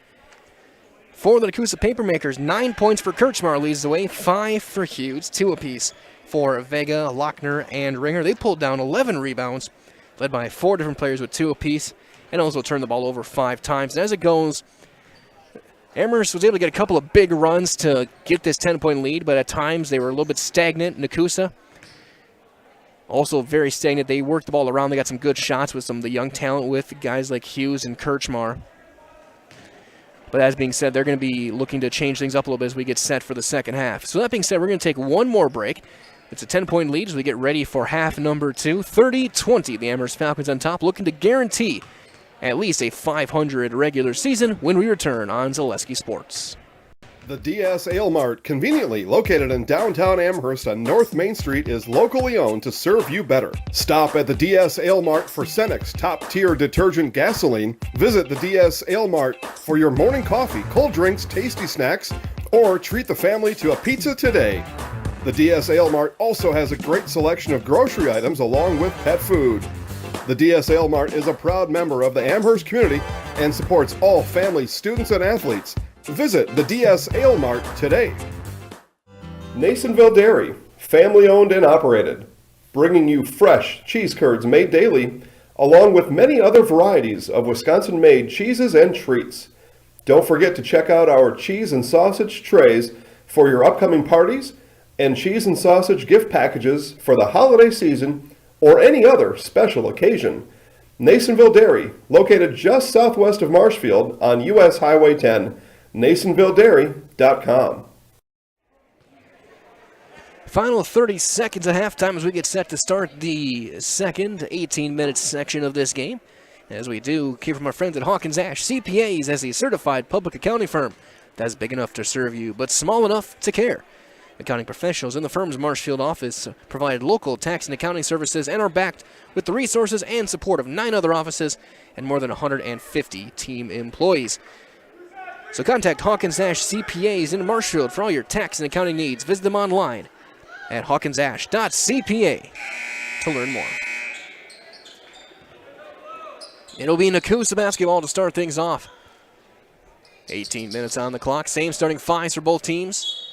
For the Nekoosa Papermakers, 9 points for Kirchmar leads the way, 5 for Hughes, 2 apiece for Vega, Lochner, and Ringer. They pulled down 11 rebounds, led by 4 different players with 2 apiece, and also turned the ball over 5 times. And as it goes, Amherst was able to get a couple of big runs to get this 10-point lead, but at times they were a little bit stagnant. Nekoosa also very stagnant. They worked the ball around. They got some good shots with some of the young talent with guys like Hughes and Kirchmar. But as being said, they're going to be looking to change things up a little bit as we get set for the second half. So that being said, we're going to take one more break. It's a 10-point lead as we get ready for half number 2. 30-20, the Amherst Falcons on top, looking to guarantee at least a 500 regular season when we return on Zaleski Sports. The DS Ale Mart, conveniently located in downtown Amherst on North Main Street, is locally owned to serve you better. Stop at the DS Ale Mart for Cenex top-tier detergent gasoline. Visit the DS Ale Mart for your morning coffee, cold drinks, tasty snacks, or treat the family to a pizza today. The DS Ale Mart also has a great selection of grocery items along with pet food. The DS Ale Mart is a proud member of the Amherst community and supports all families, students, and athletes. Visit the DS Ale Mart today. Nasonville Dairy, family owned and operated, bringing you fresh cheese curds made daily, along with many other varieties of Wisconsin-made cheeses and treats. Don't forget to check out our cheese and sausage trays for your upcoming parties and cheese and sausage gift packages for the holiday season or any other special occasion. Nasonville Dairy, located just southwest of Marshfield on US Highway 10, NasonvilleDairy.com. Final 30 seconds at halftime as we get set to start the second 18-minute section of this game. As we do, keep from our friends at Hawkins Ash CPAs as a certified public accounting firm that's big enough to serve you, but small enough to care. Accounting professionals in the firm's Marshfield office provide local tax and accounting services and are backed with the resources and support of 9 other offices and more than 150 team employees. So contact Hawkins Ash CPAs in Marshfield for all your tax and accounting needs. Visit them online at hawkinsash.cpa to learn more. It'll be Nekoosa basketball to start things off. 18 minutes on the clock. Same starting fives for both teams.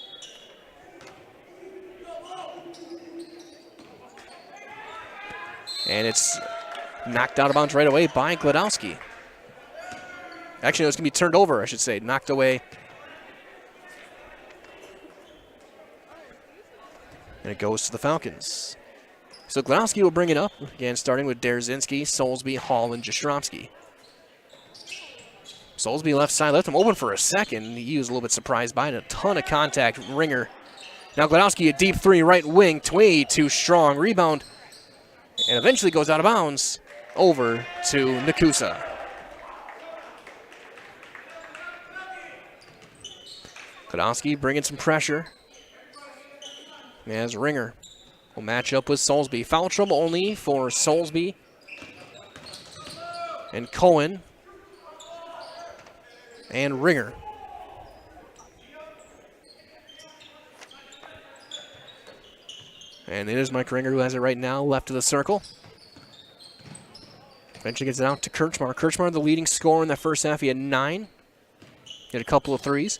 And it's knocked out of bounds right away by Gladowski. Actually, no, it's going to be turned over, I should say. Knocked away. And it goes to the Falcons. So Gladowski will bring it up, again starting with Derzinski, Soulsby, Hall, and Jastrzomski. Soulsby left side, left him open for a second. He was a little bit surprised by it. A ton of contact. Ringer. Now Gladowski, a deep three, right wing. Way too strong. Rebound. And eventually goes out of bounds over to Nekoosa. Gladowski bringing some pressure. As Ringer will match up with Soulsby. Foul trouble only for Soulsby and Cohen and Ringer. And it is Mike Ringer who has it right now, left of the circle. Eventually gets it out to Kirchmar. Kirchmar, the leading scorer in that first half. He had 9. Hit a couple of threes.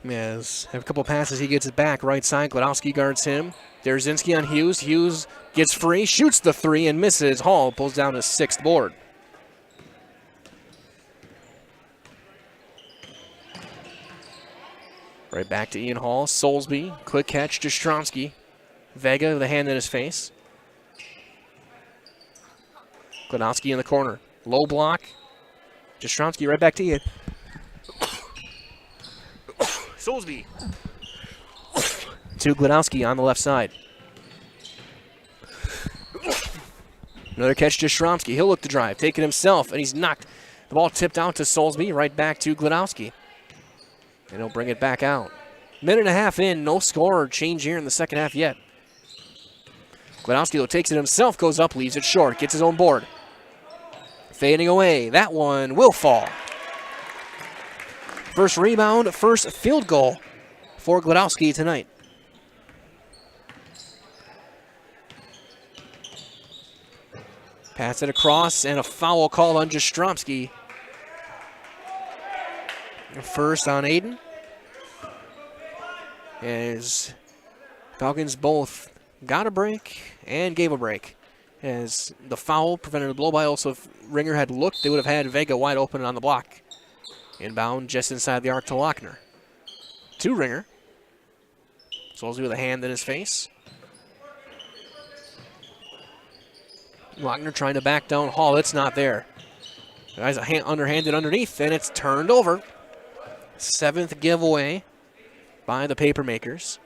As have a couple passes, he gets it back. Right side, Gladowski guards him. Derzinski on Hughes. Hughes gets free, shoots the three, and misses. Hall pulls down his 6th board. Right back to Ian Hall. Soulsby, quick catch to Jastrzomski. Vega with a hand in his face. Gladowski in the corner. Low block. Jastrzomski right back to Ian. Soulsby. To Gladowski on the left side. Another catch to Jastrzomski. He'll look to drive. Take it himself, and he's knocked. The ball tipped out to Soulsby. Right back to Gladowski. And he'll bring it back out. Minute and a half in. No score or change here in the second half yet. Gladowski, though, takes it himself. Goes up, leaves it short. Gets his own board. Fading away. That one will fall. First rebound, first field goal for Gladowski tonight. Pass it across, and a foul called on Jastrzomski. First on Aiden. As Falcons both got a break and gave a break. As the foul prevented a blow by. Also, if Ringer had looked, they would have had Vega wide open on the block. Inbound just inside the arc to Lochner. To Ringer. Soulsby with a hand in his face. Lochner trying to back down Hall. It's not there. Guys, a hand underhanded underneath, and it's turned over. 7th giveaway by the Papermakers.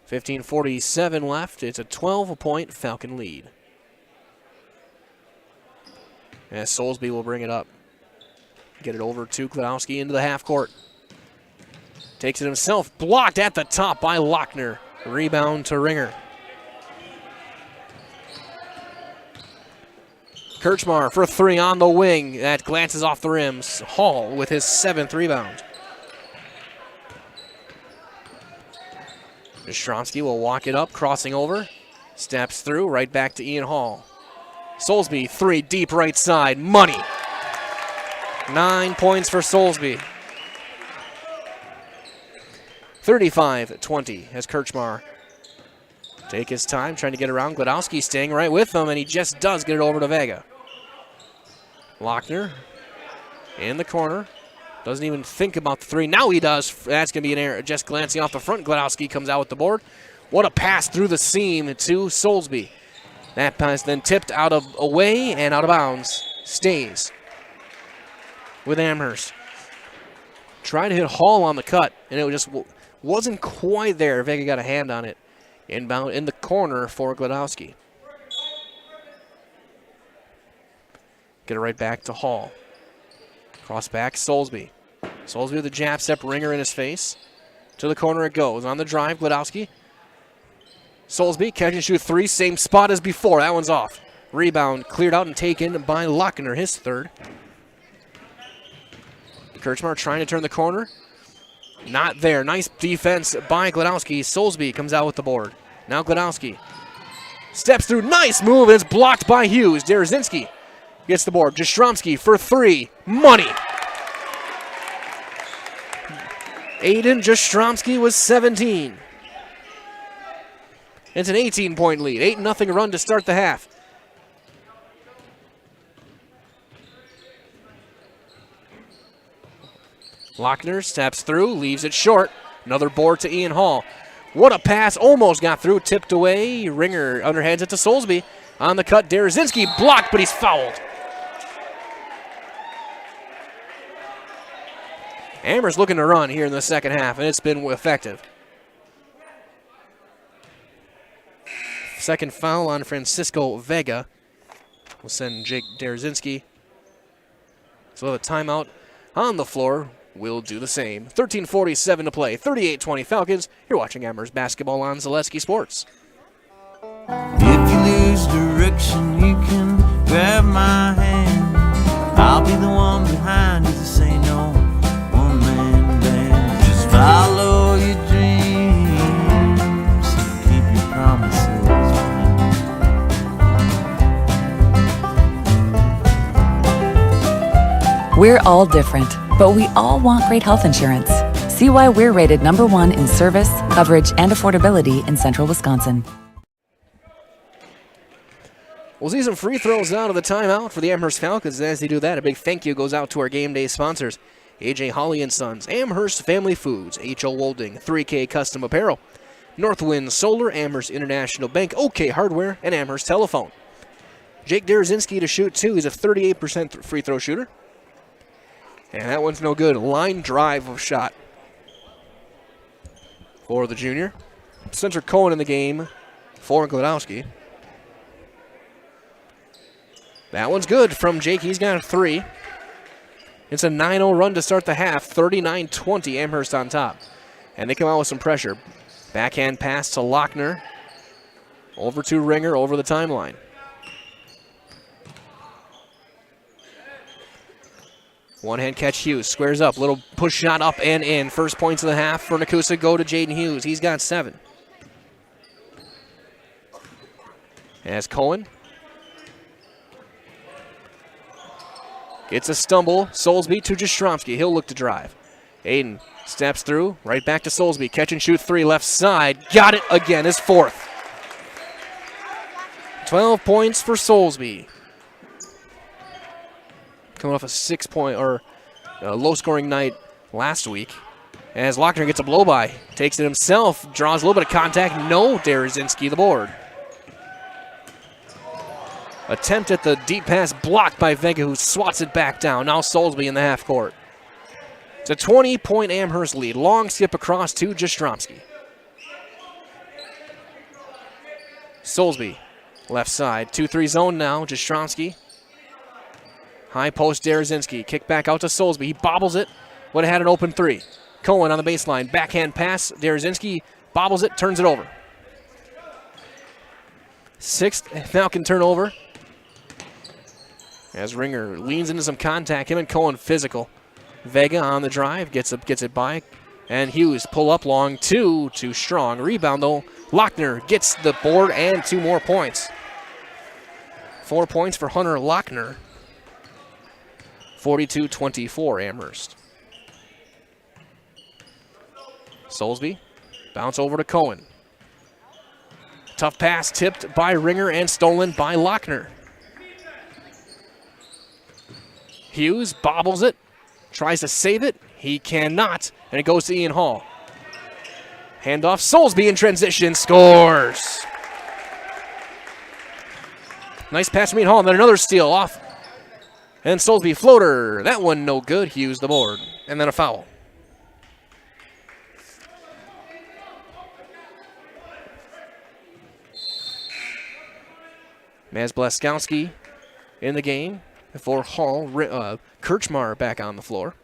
15:47 left. It's a 12-point Falcon lead. As Soulsby will bring it up. Get it over to Gladowski into the half court. Takes it himself. Blocked at the top by Lochner. Rebound to Ringer. Kirchmar for 3 on the wing. That glances off the rims. Hall with his 7th rebound. Jastrzomski will walk it up, crossing over. Steps through, right back to Ian Hall. Soulsby, 3, deep right side, money. 9 points for Soulsby. 35-20 as Kirchmar take his time trying to get around. Gladowski staying right with him, and he just does get it over to Vega. Lochner in the corner. Doesn't even think about the 3. Now he does. That's going to be an error. Just glancing off the front. Gladowski comes out with the board. What a pass through the seam to Soulsby. That pass then tipped away and out of bounds. Stays with Amherst. Tried to hit Hall on the cut, and it just wasn't quite there. Vega got a hand on it. Inbound in the corner for Gladowski. Get it right back to Hall. Cross back, Soulsby. Soulsby with the jab step, Ringer in his face. To the corner it goes. On the drive, Gladowski. Soulsby, catch and shoot 3, same spot as before. That one's off. Rebound cleared out and taken by Lochner, his 3rd. Kirchmar trying to turn the corner. Not there. Nice defense by Gladowski. Soulsby comes out with the board. Now Gladowski steps through. Nice move, and it's blocked by Hughes. Derazinski gets the board. Jastrzomski for 3. Money. Aiden Jastrzomski was 17. It's an 18-point lead. 8-0 run to start the half. Lochner steps through, leaves it short. Another board to Ian Hall. What a pass. Almost got through, tipped away. Ringer underhands it to Soulsby. On the cut, Derazinski blocked, but he's fouled. Amherst looking to run here in the second half, and it's been effective. Second foul on Francisco Vega will send Jake Derazinski. So the timeout on the floor will do the same. 13:47 to play. 38-20 Falcons. You're watching Amherst basketball on Zaleski Sports. If you lose direction, you can grab my hand. I'll be the one behind you to say no. One-man band. Just follow your dreams and keep your promises. We're all different, but we all want great health insurance. See why we're rated #1 in service, coverage, and affordability in Central Wisconsin. We'll see some free throws out of the timeout for the Amherst Falcons. And as they do that, a big thank you goes out to our game day sponsors. AJ Holly & Sons, Amherst Family Foods, H.O. Wolding, 3K Custom Apparel, Northwind Solar, Amherst International Bank, OK Hardware, and Amherst Telephone. Jake Derazinski to shoot 2. He's a 38% free throw shooter. And that one's no good. Line drive of shot for the junior. Spencer Cohen in the game for Gladowski. That one's good from Jake. He's got a 3. It's a 9-0 run to start the half. 39-20, Amherst on top. And they come out with some pressure. Backhand pass to Lochner. Over to Ringer, over the timeline. One-hand catch, Hughes. Squares up. Little push shot up and in. First points of the half for Nekoosa go to Jaden Hughes. He's got 7. As Cohen gets a stumble. Soulsby to Jastrzomski. He'll look to drive. Aiden steps through. Right back to Soulsby. Catch and shoot 3 left side. Got it again. His 4th. 12 points for Soulsby. Coming off a 6-point or low-scoring night last week. As Lochner gets a blow-by. Takes it himself. Draws a little bit of contact. No, Derazinski the board. Attempt at the deep pass blocked by Vega, who swats it back down. Now Soulsby in the half court. It's a 20-point Amherst lead. Long skip across to Jastrzomski. Soulsby, left side. 2-3 zone now. Jastrzomski. High post, Derazinski. Kick back out to Soulsby. He bobbles it. Would have had an open 3. Cohen on the baseline. Backhand pass. Derazinski bobbles it, turns it over. 6th Falcon turnover. As Ringer leans into some contact. Him and Cohen physical. Vega on the drive. Gets it by. And Hughes pull up long. 2 too strong. Rebound though. Lochner gets the board and 2 more points. 4 points for Hunter Lochner. 42-24 Amherst. Soulsby, bounce over to Cohen. Tough pass tipped by Ringer and stolen by Lochner. Hughes bobbles it, tries to save it. He cannot, and it goes to Ian Hall. Handoff, Soulsby in transition, scores. Nice pass from Ian Hall, and then another steal off. And Soulsby floater, that one no good. Hughes the board, and then a foul. Maz Blaskowski in the game before Hall. Kirchmar back on the floor.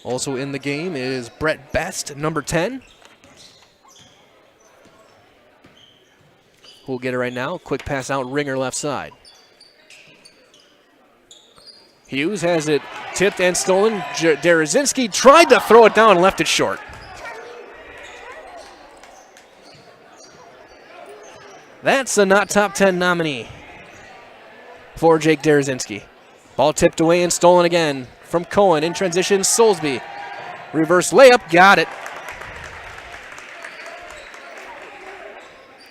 Also in the game is Brett Best, number 10. Who'll get it right now. Quick pass out, Ringer left side. Hughes has it tipped and stolen. Derazinski tried to throw it down and left it short. That's a not top 10 nominee for Jake Derazinski. Ball tipped away and stolen again from Cohen in transition. Soulsby. Reverse layup, got it.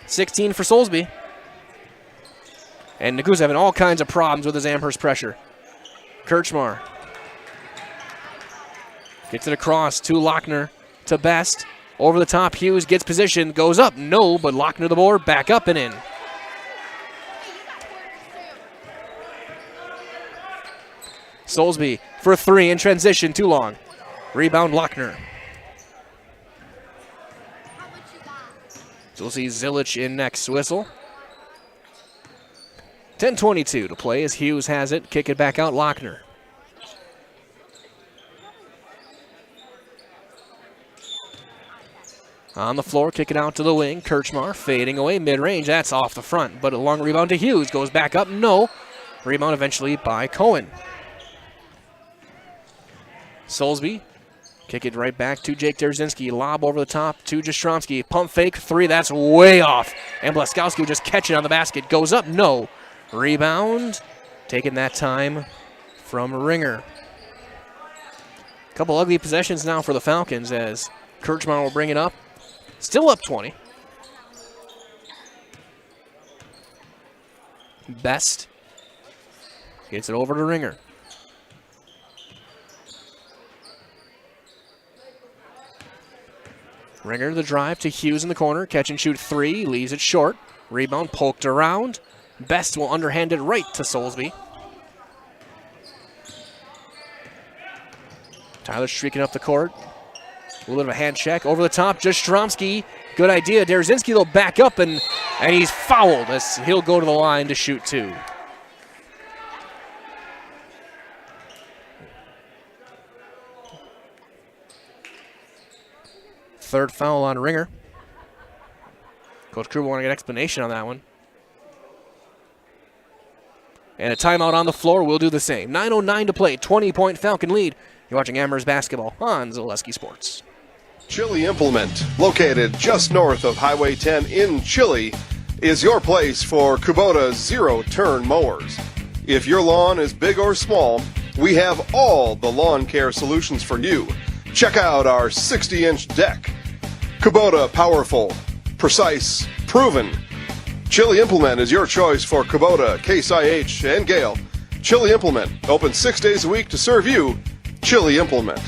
16 for Soulsby. And Nekoosa having all kinds of problems with his Amherst pressure. Kirchmar gets it across to Lochner, to Best. Over the top, Hughes gets position, goes up, no, but Lochner the board, back up and in. Soulsby for three in transition, too long. Rebound Lochner. So we'll see Zilich in next whistle. 10:22 to play as Hughes has it. Kick it back out, Lochner. On the floor, kick it out to the wing. Kirchmar fading away, mid-range. That's off the front, but a long rebound to Hughes. Goes back up, no. Rebound eventually by Cohen. Soulsby, kick it right back to Jake Derazinski. Lob over the top to Jastrzomski. Pump fake, three, that's way off. And Blaskowski will just catch it on the basket. Goes up, no. Rebound, taking that time from Ringer. Couple ugly possessions now for the Falcons as Kirchmar will bring it up. Still up 20. Best gets it over to Ringer. Ringer the drive to Hughes in the corner. Catch and shoot three. Leaves it short. Rebound poked around. Best will underhand it right to Soulsby. Tyler streaking up the court. A little bit of a hand check. Over the top, Jastrzomski. Good idea. Derazinski will back up, and he's fouled as he'll go to the line to shoot two. Third foul on Ringer. Coach Kruger wanting an explanation on that one. And a timeout on the floor will do the same. 9:09 to play, 20-point Falcon lead. You're watching Amherst basketball on Zaleski Sports. Chili Implement, located just north of Highway 10 in Chili, is your place for Kubota zero-turn mowers. If your lawn is big or small, we have all the lawn care solutions for you. Check out our 60-inch deck. Kubota powerful, precise, proven. Chili Implement is your choice for Kubota, Case IH, and Gale. Chili Implement, open 6 days a week to serve you. Chili Implement.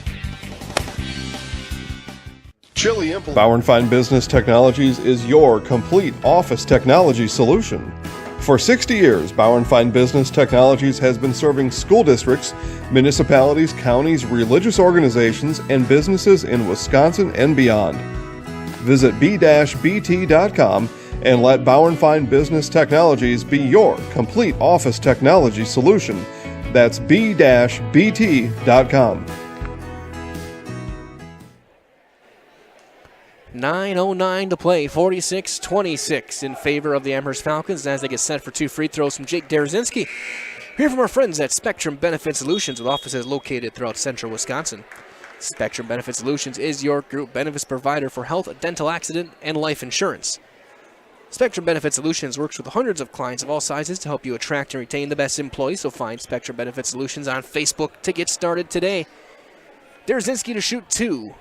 Chili Implement. Bauer & Fine Business Technologies is your complete office technology solution. For 60 years, Bauer & Fine Business Technologies has been serving school districts, municipalities, counties, religious organizations, and businesses in Wisconsin and beyond. Visit b-bt.com and let Bauer & Fine Business Technologies be your complete office technology solution. That's b-bt.com. 9:09 to play, 46-26 in favor of the Amherst Falcons as they get set for two free throws from Jake Derazinski. Hear from our friends at Spectrum Benefit Solutions with offices located throughout central Wisconsin. Spectrum Benefit Solutions is your group benefits provider for health, dental, accident, and life insurance. Spectrum Benefit Solutions works with hundreds of clients of all sizes to help you attract and retain the best employees, so find Spectrum Benefit Solutions on Facebook to get started today. Derzinski to shoot 2.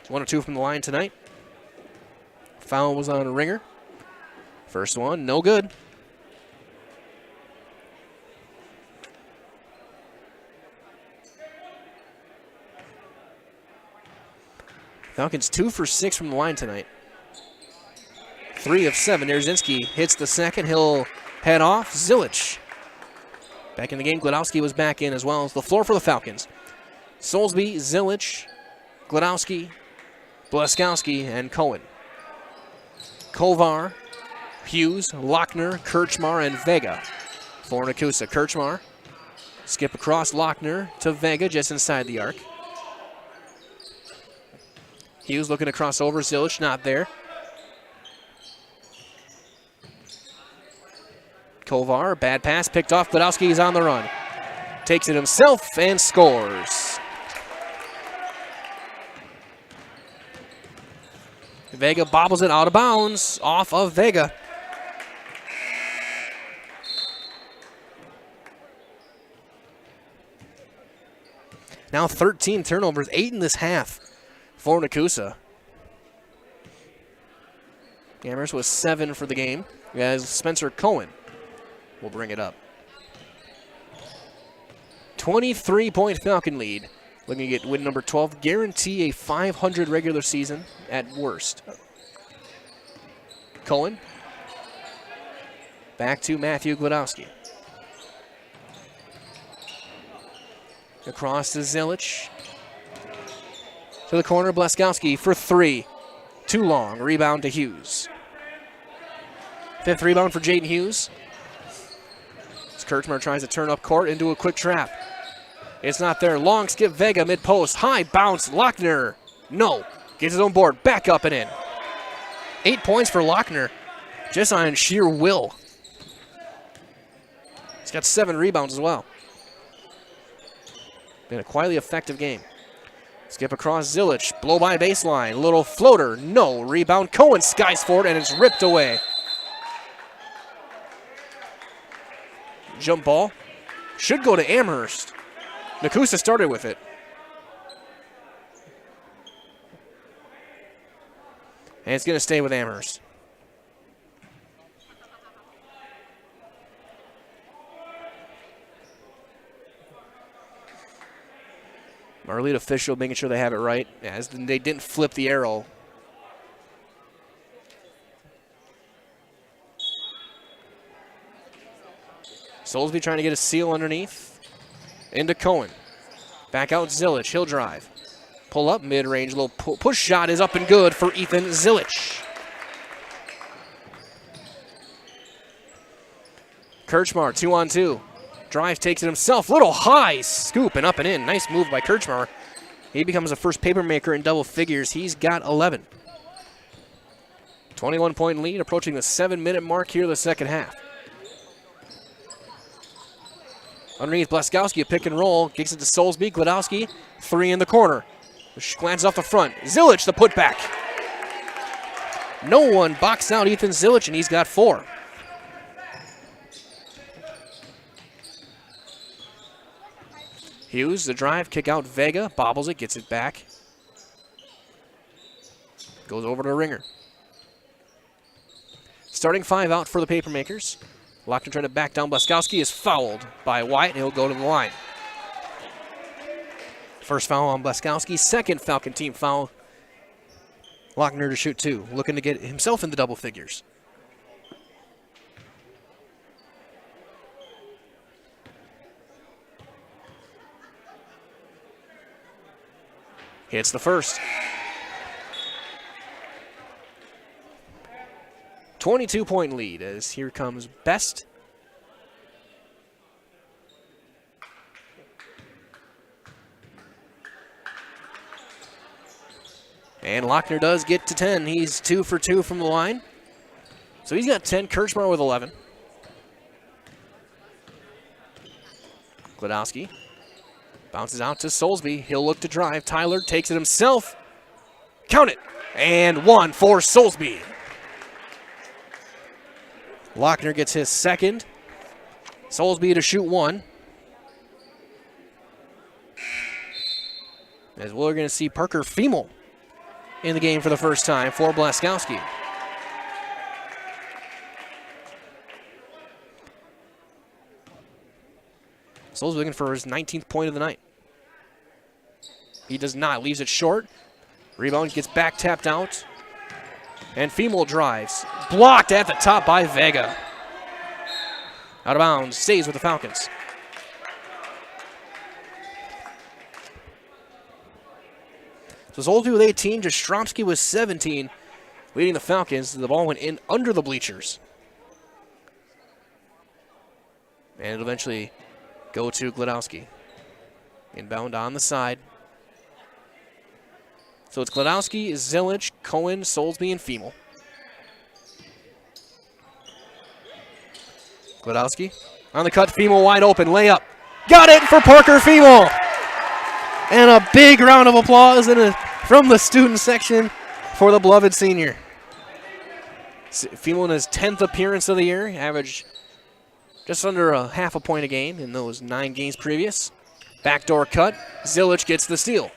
1 or 2 from the line tonight. Foul was on a ringer. First one, no good. Falcons 2 for 6 from the line tonight. 3 of 7. Derzinski hits the second. He'll head off. Zilich back in the game. Glodowski was back in as well. It's the floor for the Falcons. Soulsby, Zilich, Glodowski, Blaskowski, and Cohen. Kovar, Hughes, Lochner, Kirchmar, and Vega for Nekoosa. Kirchmar, skip across Lochner to Vega just inside the arc. Hughes looking to cross over. Zilich not there. Kovar, bad pass, picked off. Glodowski is on the run. Takes it himself and scores. Vega bobbles it out of bounds, off of Vega. Now 13 turnovers, 8 in this half for Nekoosa. Amherst was 7 for the game, as Spencer Cohen will bring it up. 23-point Falcon lead. Looking to get win number 12. Guarantee a 500 regular season at worst. Cohen. Back to Matthew Glodowski. Across to Zilich. To the corner, Blaskowski for 3. Too long. Rebound to Hughes. 5th rebound for Jaden Hughes. Kirchmar tries to turn up court into a quick trap. It's not there. Long skip Vega mid-post. High bounce. Lochner. No. Gets his own board. Back up and in. 8 points for Lochner. Just on sheer will. He's got 7 rebounds as well. Been a quietly effective game. Skip across Zilich. Blow by baseline. Little floater. No. Rebound. Cohen skies for it and it's ripped away. Jump ball. Should go to Amherst. Nekoosa started with it. And it's going to stay with Amherst. Our lead official making sure they have it right, as they didn't flip the arrow. Soulsby trying to get a seal underneath. Into Cohen. Back out Zilich. He'll drive. Pull up mid-range. Little push shot is up and good for Ethan Zilich. Kirchmar 2-on-2. Drive takes it himself. Little high scoop and up and in. Nice move by Kirchmar. He becomes the first paper maker in double figures. He's got 11. 21-point lead approaching the 7-minute mark here in the second half. Underneath Blaskowski, a pick and roll. Kicks it to Soulsby. Glodowski, 3 in the corner. Glances off the front. Zilich, the putback. No one boxed out Ethan Zilich, and he's got 4. Hughes, the drive, kick out Vega. Bobbles it, gets it back. Goes over to Ringer. Starting 5 out for the Papermakers. Lochner trying to back down. Blaskowski is fouled by Wyatt. He'll go to the line. First foul on Blaskowski. Second Falcon team foul. Lochner to shoot 2. Looking to get himself in the double figures. Hits the first. 22-point lead as here comes Best. And Lochner does get to 10. He's 2 for 2 from the line. So he's got 10. Kirchmar with 11. Glodowski. Bounces out to Soulsby. He'll look to drive. Tyler takes it himself. Count it. And 1 for Soulsby. Lochner gets his second. Soulsby to shoot 1. As we're going to see Parker Fiemel in the game for the first time for Blaskowski. Soulsby looking for his 19th point of the night. He does not. Leaves it short. Rebound gets back tapped out. And Fiemel drives. Blocked at the top by Vega. Out of bounds. Stays with the Falcons. So Soulsby with 18. Jastrzomski with 17. Leading the Falcons. The ball went in under the bleachers. And it'll eventually go to Glodowski. Inbound on the side. So it's Glodowski, Zilich, Cohen, Soulsby, and Fiemel. Glodowski on the cut. Fiemel wide open. Layup. Got it for Parker Fiemel. And a big round of applause from the student section for the beloved senior. Fiemel in his 10th appearance of the year. Averaged just under a half a point a game in those 9 games previous. Backdoor cut. Zilich gets the steal.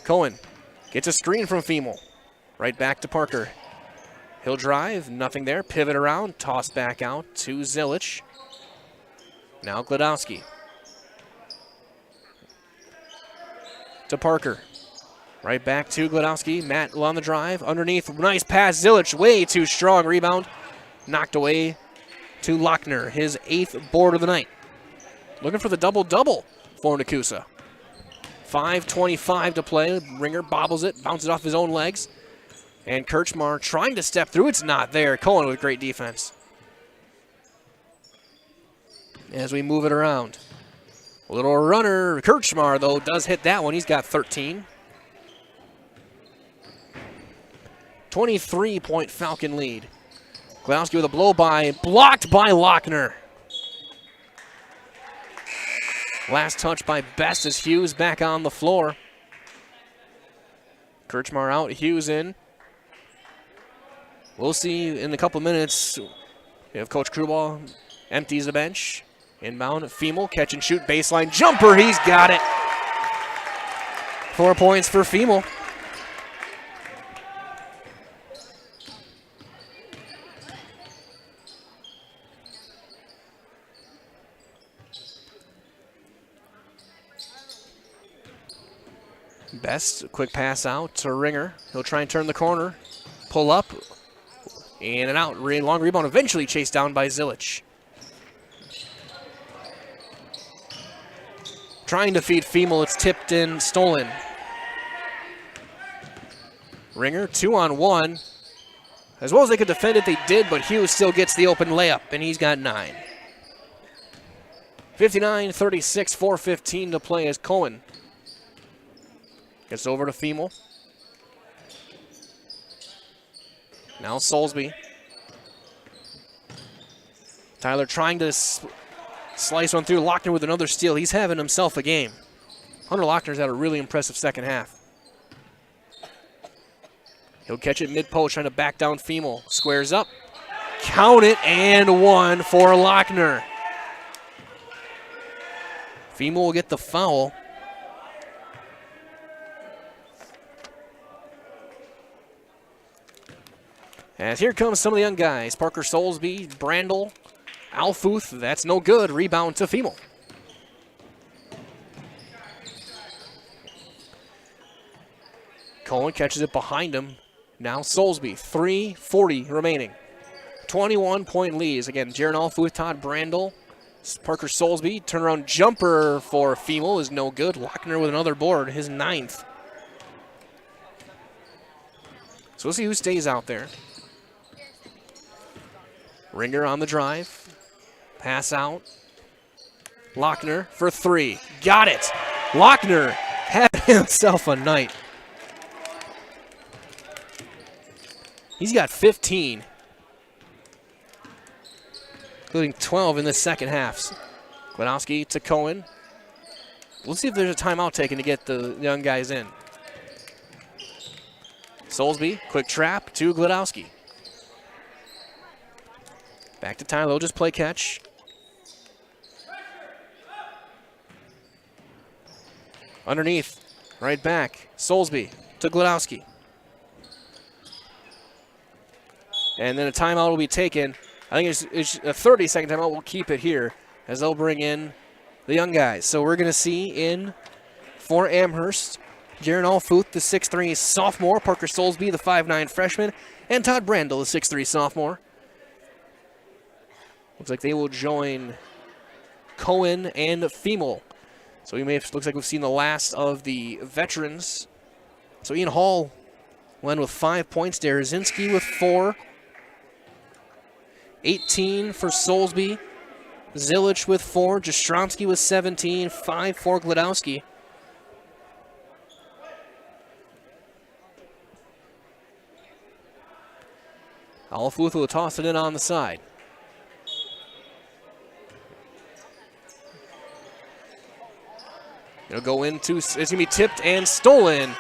Cohen gets a screen from Fiemel. Right back to Parker. He'll drive. Nothing there. Pivot around. Toss back out to Zilich. Now Glodowski. To Parker. Right back to Glodowski. Matt on the drive. Underneath. Nice pass. Zilich way too strong. Rebound. Knocked away to Lochner. His 8th board of the night. Looking for the double-double for Nekoosa. 5:25 to play. Ringer bobbles it. Bounces off his own legs. And Kirchmar trying to step through. It's not there. Cohen with great defense. As we move it around. A little runner. Kirchmar, though, does hit that one. He's got 13. 23-point Falcon lead. Glodowski with a blow-by. Blocked by Lochner. Last touch by Best as Hughes back on the floor. Kirchmar out, Hughes in. We'll see in a couple minutes if Coach Krubal empties the bench. Inbound, Fiemel, catch and shoot, baseline jumper, he's got it. 4 points for Fiemel. Best, quick pass out to Ringer. He'll try and turn the corner. Pull up. In and out. Long rebound eventually chased down by Zilich. Trying to feed Fiemel. It's tipped in, stolen. Ringer, 2-on-1. As well as they could defend it, they did, but Hughes still gets the open layup, and he's got 9. 59-36, 4:15 to play as Cohen gets over to Fiemel. Now Soulsby. Tyler trying to slice one through. Lochner with another steal. He's having himself a game. Hunter Lochner's had a really impressive second half. He'll catch it mid-post, trying to back down Fiemel. Squares up. Count it, and 1 for Lochner. Fiemel will get the foul. As here comes some of the young guys. Parker Soulsby, Brandel, Alfuth. That's no good. Rebound to Fiemel. Cohen catches it behind him. Now Soulsby. 3:40 remaining. 21-point leads. Again, Jaron Alfuth, Todd Brandel, Parker Soulsby. Turnaround jumper for Fiemel is no good. Lochner with another board, his 9th. So we'll see who stays out there. Ringer on the drive. Pass out. Lochner for 3. Got it. Lochner had himself a night. He's got 15. including 12 in the second half. Glodowski to Cohen. We'll see if there's a timeout taken to get the young guys in. Soulsby, quick trap to Glodowski. Back to Tylo, just play catch. Underneath, right back, Soulsby to Glodowski. And then a timeout will be taken. I think it's a 30-second timeout. We'll keep it here as they'll bring in the young guys. So we're going to see in for Amherst, Jaron Alfuth, the 6'3 sophomore, Parker Soulsby, the 5'9 freshman, and Todd Brandel, the 6'3 sophomore. Looks like they will join Cohen and Femel. So looks like we've seen the last of the veterans. So Ian Hall went with 5 points. Derazinski with 4. 18 for Soulsby. Zilich with 4. Jastrzomski with 17. 5 for Glodowski. Alfuth will toss it in on the side. It'll go into, it's going to be tipped and stolen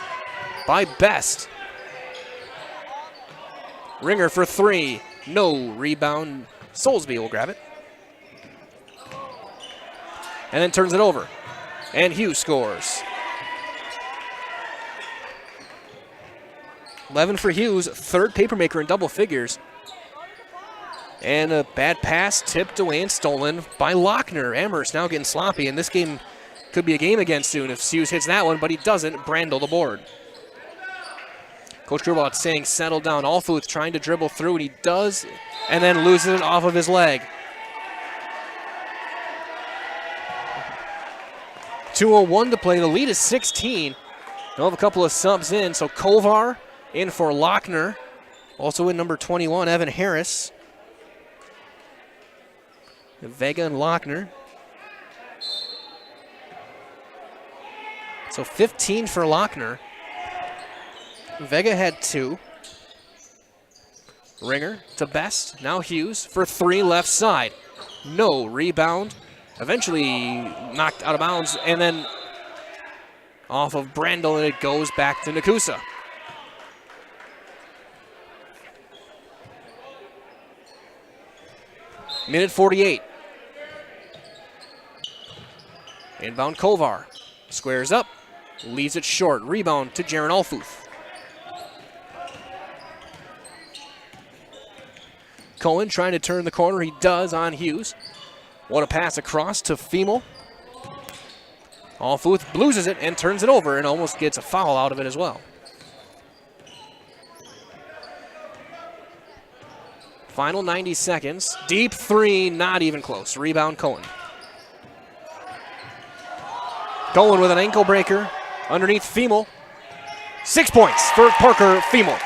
by Best. Ringer for 3. No rebound. Soulsby will grab it. And then turns it over. And Hughes scores. 11 for Hughes, third papermaker in double figures. And a bad pass tipped away and stolen by Lochner. Amherst now getting sloppy, and this game could be a game again soon if Hughes hits that one, but he doesn't. Brandel the board. Coach Grubauer saying settle down. Alfuth trying to dribble through, and he does, and then loses it off of his leg. 2:01 to play. The lead is 16. They'll have a couple of subs in, so Kovar in for Lochner. Also in number 21, Evan Harris. Vega and Lochner. So 15 for Lochner. Vega had 2. Ringer to Best. Now Hughes for 3 left side. No rebound. Eventually knocked out of bounds and then off of Brandel, and it goes back to Nekoosa. Minute 48. Inbound Kovar. Squares up. Leaves it short. Rebound to Jaron Alfuth. Cohen trying to turn the corner. He does on Hughes. What a pass across to Femel. Alfuth loses it and turns it over and almost gets a foul out of it as well. Final 90 seconds. Deep 3, not even close. Rebound Cohen. Cohen with an ankle breaker underneath Femel. 6 points for Parker Femel.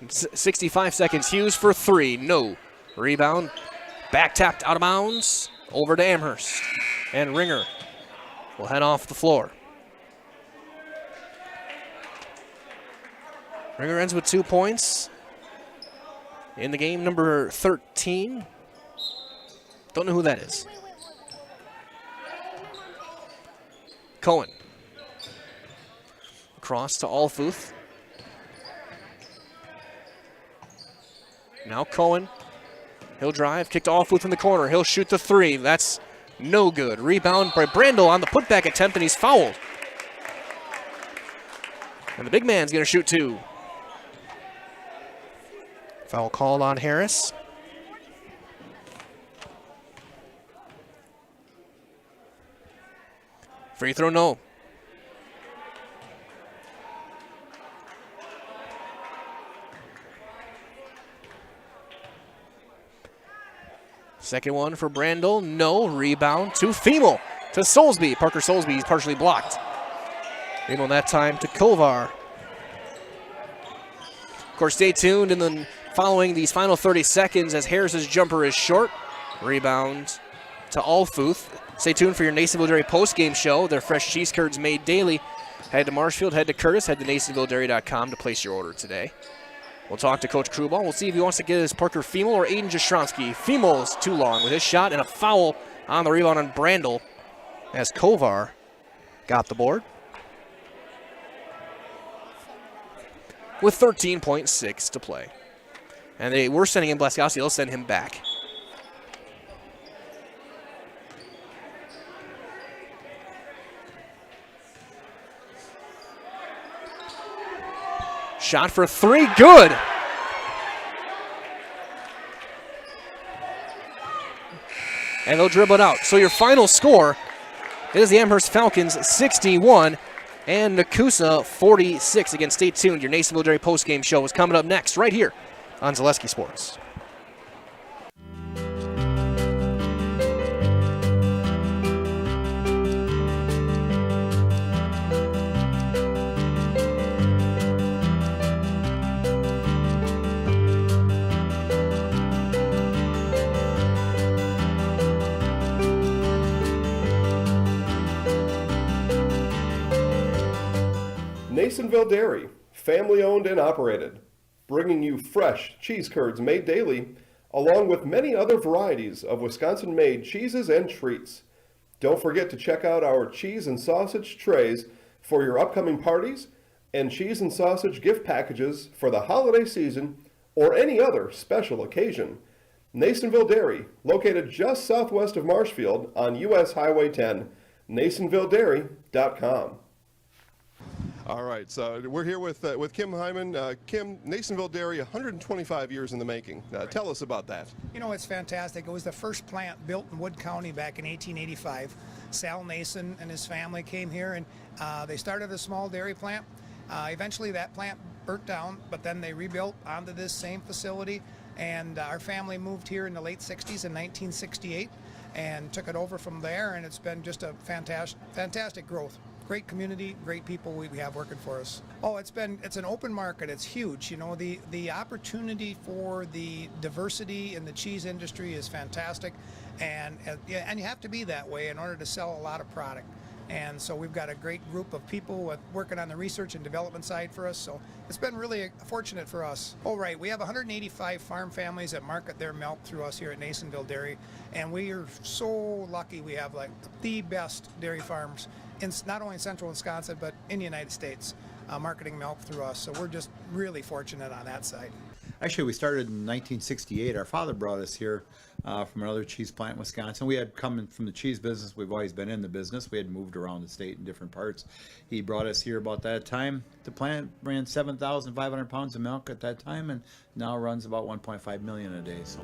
.65 seconds. Hughes for 3. No. Rebound. Back tapped out of bounds. Over to Amherst. And Ringer will head off the floor. Ringer ends with 2 points. In the game, number 13. Don't know who that is. Cohen. Cross to Alfuth. Now Cohen. He'll drive. Kick to Alfuth in the corner. He'll shoot the 3. That's no good. Rebound by Brandel on the putback attempt, and he's fouled. And the big man's going to shoot 2. Foul called on Harris. Free throw, no. Second one for Brandel, no. Rebound to Femel, to Soulsby. Parker Soulsby is partially blocked. Femel that time to Kovar. Of course, stay tuned and then following these final 30 seconds as Harris's jumper is short. Rebound to Alfuth. Stay tuned for your Nasonville Dairy post-game show. Their fresh cheese curds made daily Head to Marshfield, head to Curtis, head to NasonvilleDairy.com to place your order today. We'll talk to Coach Krubal. We'll see if he wants to get his Parker Femel or Aiden Jastrzemski. Femel's too long with his shot and a foul on the rebound on Brandel as Kovar got the board. With 13.6 to play. And they were sending in Blaskowski. They'll send him back. Shot for three, good. And they'll dribble it out. So your final score is the Amherst Falcons 61 and Nekoosa 46. Again, stay tuned. Your Nasonville Dairy postgame show is coming up next right here on Zaleski Sports. Nasonville Dairy, family owned and operated, bringing you fresh cheese curds made daily, along with many other varieties of Wisconsin-made cheeses and treats. Don't forget to check out our cheese and sausage trays for your upcoming parties and cheese and sausage gift packages for the holiday season or any other special occasion. Nasonville Dairy, located just southwest of Marshfield on US Highway 10, NasonvilleDairy.com. All right, so we're here with Kim Hyman. Kim, Nasonville Dairy, 125 years in the making. Tell us about that. You know, it's fantastic. It was the first plant built in Wood County back in 1885. Sal Nason and his family came here, and they started a small dairy plant. Eventually that plant burnt down, but then they rebuilt onto this same facility, and our family moved here in the late 60s in 1968 and took it over from there, and it's been just a fantastic growth. Great community, great people we have working for us. Oh, it's an open market. It's huge. You know, the opportunity for the diversity in the cheese industry is fantastic, and you have to be that way in order to sell a lot of product. And so we've got a great group of people working on the research and development side for us. So it's been really fortunate for us. Oh, right. We have 185 farm families that market their milk through us here at Nasonville Dairy. And we are so lucky we have like the best dairy farms in not only in central Wisconsin, but in the United States, marketing milk through us. So we're just really fortunate on that side. Actually, we started in 1968. Our father brought us here from another cheese plant in Wisconsin. We had come from the cheese business. We've always been in the business. We had moved around the state in different parts. He brought us here about that time. The plant ran 7,500 pounds of milk at that time, and now runs about 1.5 million a day. So.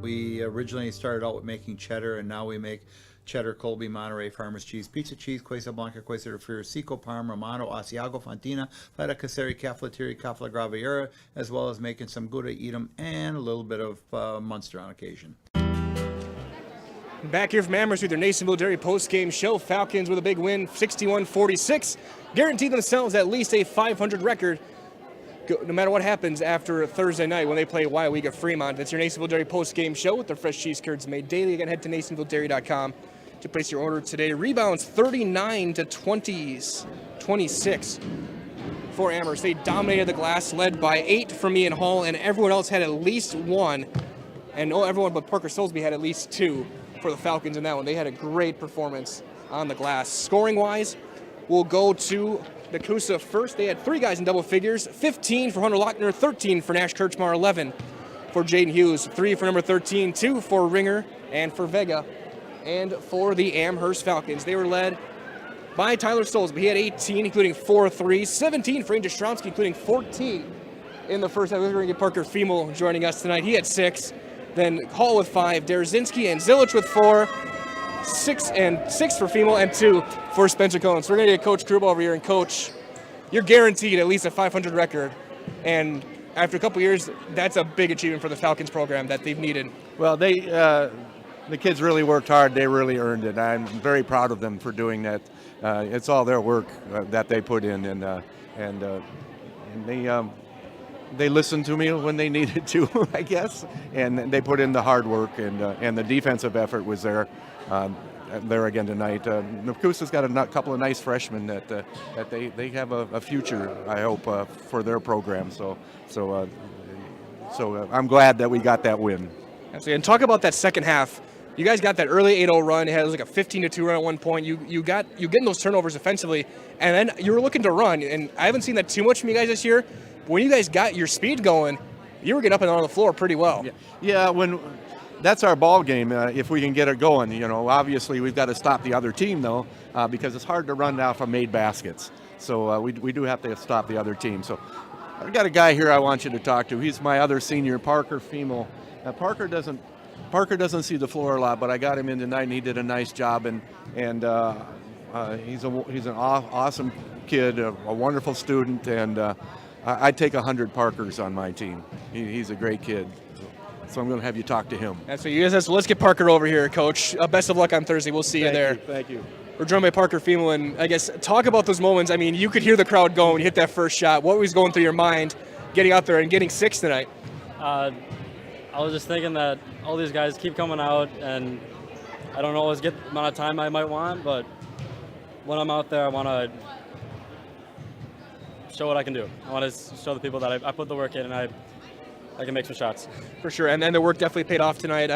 We originally started out with making cheddar, and now we make cheddar, Colby, Monterey, Farmers Cheese, Pizza Cheese, Quesa Blanca, Quesa de Friar, Seco, Parma, Romano, Asiago, Fontina, Feta Caseri, Cafflettieri, Cafla Graviera, as well as making some Gouda Edam and a little bit of Munster on occasion. Back here from Amherst with their Nasonville Dairy post-game show. Falcons with a big win, 61-46. Guarantee themselves at least a 500 record no matter what happens after Thursday night when they play WIAA at Fremont. That's your Nasonville Dairy post-game show with their fresh cheese curds made daily. Again, head to NasonvilleDairy.com to place your order today. Rebounds 39-26 for Amherst. They dominated the glass, led by 8 from Ian Hall, and everyone else had at least 1. And everyone but Parker Soulsby had at least 2 for the Falcons in that one. They had a great performance on the glass. Scoring-wise, we'll go to Nekoosa first. They had 3 guys in double figures, 15 for Hunter Lochner, 13 for Nash Kirchmar, 11 for Jaden Hughes, 3 for number 13, 2 for Ringer and for Vega. And for the Amherst Falcons, they were led by Tyler Soulsby. He had 18, including 4 threes, 17 for Aiden Jastrzemski, including 14 in the first half. We're going to get Parker Femel joining us tonight. He had 6. Then Hall with 5, Derzinski and Zilich with 4, 6 for Femel, and 2 for Spencer Cohen. So we're going to get Coach Krubal over here. And Coach, you're guaranteed at least a 500 record. And after a couple years, that's a big achievement for the Falcons program that they've needed. Well, the kids really worked hard. They really earned it. I'm very proud of them for doing that. It's all their work that they put in, and they they listened to me when they needed to, I guess, and they put in the hard work, and the defensive effort was there. There again tonight. Nekoosa's got a couple of nice freshmen that they have a future, I hope, for their program. So I'm glad that we got that win. Absolutely. And talk about that second half. You guys got that early 8-0 run. It had like a 15-2 run at one point. You getting those turnovers offensively, and then you were looking to run. And I haven't seen that too much from you guys this year. But when you guys got your speed going, you were getting up and on the floor pretty well. Yeah. That's our ball game. If we can get it going, obviously we've got to stop the other team though, because it's hard to run off of made baskets. So we do have to stop the other team. So I've got a guy here I want you to talk to. He's my other senior, Parker Femel. Parker doesn't see the floor a lot, but I got him in tonight, and he did a nice job. And he's an awesome kid, a wonderful student, and I'd take 100 Parkers on my team. He's a great kid. So I'm going to have you talk to him. That's what you guys said. So let's get Parker over here, Coach. Best of luck on Thursday. We'll see you there. Thank you. We're joined by Parker Femel, and I guess talk about those moments. I mean, you could hear the crowd going when you hit that first shot. What was going through your mind getting out there and getting 6 tonight? I was just thinking that all these guys keep coming out, and I don't always get the amount of time I might want, but when I'm out there, I want to show what I can do. I want to show the people that I put the work in, and I can make some shots. For sure, and then the work definitely paid off tonight.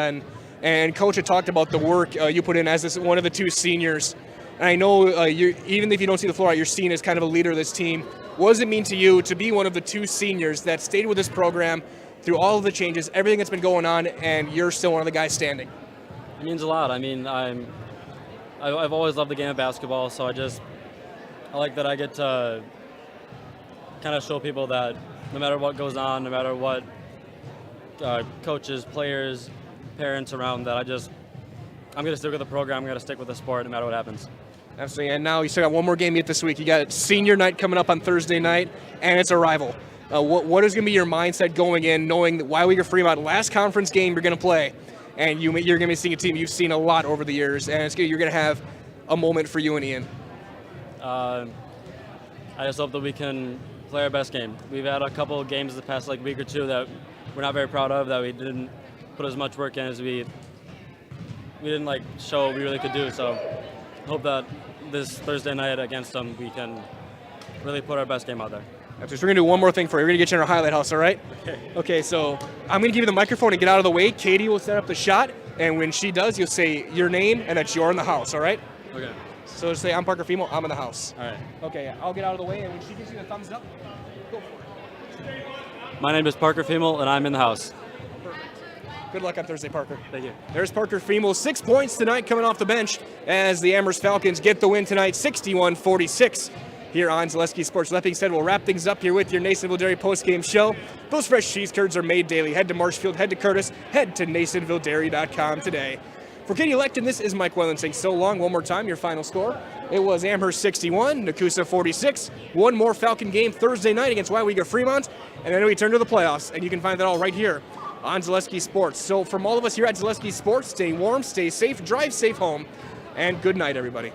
And Coach had talked about the work you put in as one of the 2 seniors. And I know even if you don't see the floor out, you're seen as kind of a leader of this team. What does it mean to you to be one of the 2 seniors that stayed with this program through all of the changes, everything that's been going on, and you're still one of the guys standing? It means a lot. I mean, I've always loved the game of basketball, so I like that I get to kind of show people that no matter what goes on, no matter what coaches, players, parents around, that I'm going to stick with the program. I'm going to stick with the sport no matter what happens. Absolutely. And now you still got one more game yet this week. You got senior night coming up on Thursday night, and it's a rival. What is going to be your mindset going in, knowing that WIAA Fremont, last conference game you're going to play, and you're going to be seeing a team you've seen a lot over the years, and you're going to have a moment for you and Ian? I just hope that we can play our best game. We've had a couple of games the past week or 2 that we're not very proud of, that we didn't put as much work in as we didn't show what we really could do. So hope that this Thursday night against them we can really put our best game out there. So we're going to do one more thing for you. We're going to get you in our highlight house, all right? Okay, so I'm going to give you the microphone and get out of the way. Katie will set up the shot, and when she does, you'll say your name and that you're in the house, all right? Okay. So say, I'm Parker Femel, I'm in the house. All right. Okay, I'll get out of the way, and when she gives you the thumbs up, go for it. My name is Parker Femel, and I'm in the house. Perfect. Good luck on Thursday, Parker. Thank you. There's Parker Femel, 6 points tonight coming off the bench as the Amherst Falcons get the win tonight, 61-46. Here on Zaleski Sports. That being said, we'll wrap things up here with your Nasonville Dairy post-game show. Those fresh cheese curds are made daily. Head to Marshfield, head to Curtis, head to NasonvilleDairy.com today. For Katie Lecton, this is Mike Wellen saying so long. One more time, your final score. It was Amherst 61, Nekoosa 46. One more Falcon game Thursday night against WIAA Fremont, and then we turn to the playoffs, and you can find that all right here on Zaleski Sports. So from all of us here at Zaleski Sports, stay warm, stay safe, drive safe home, and good night, everybody.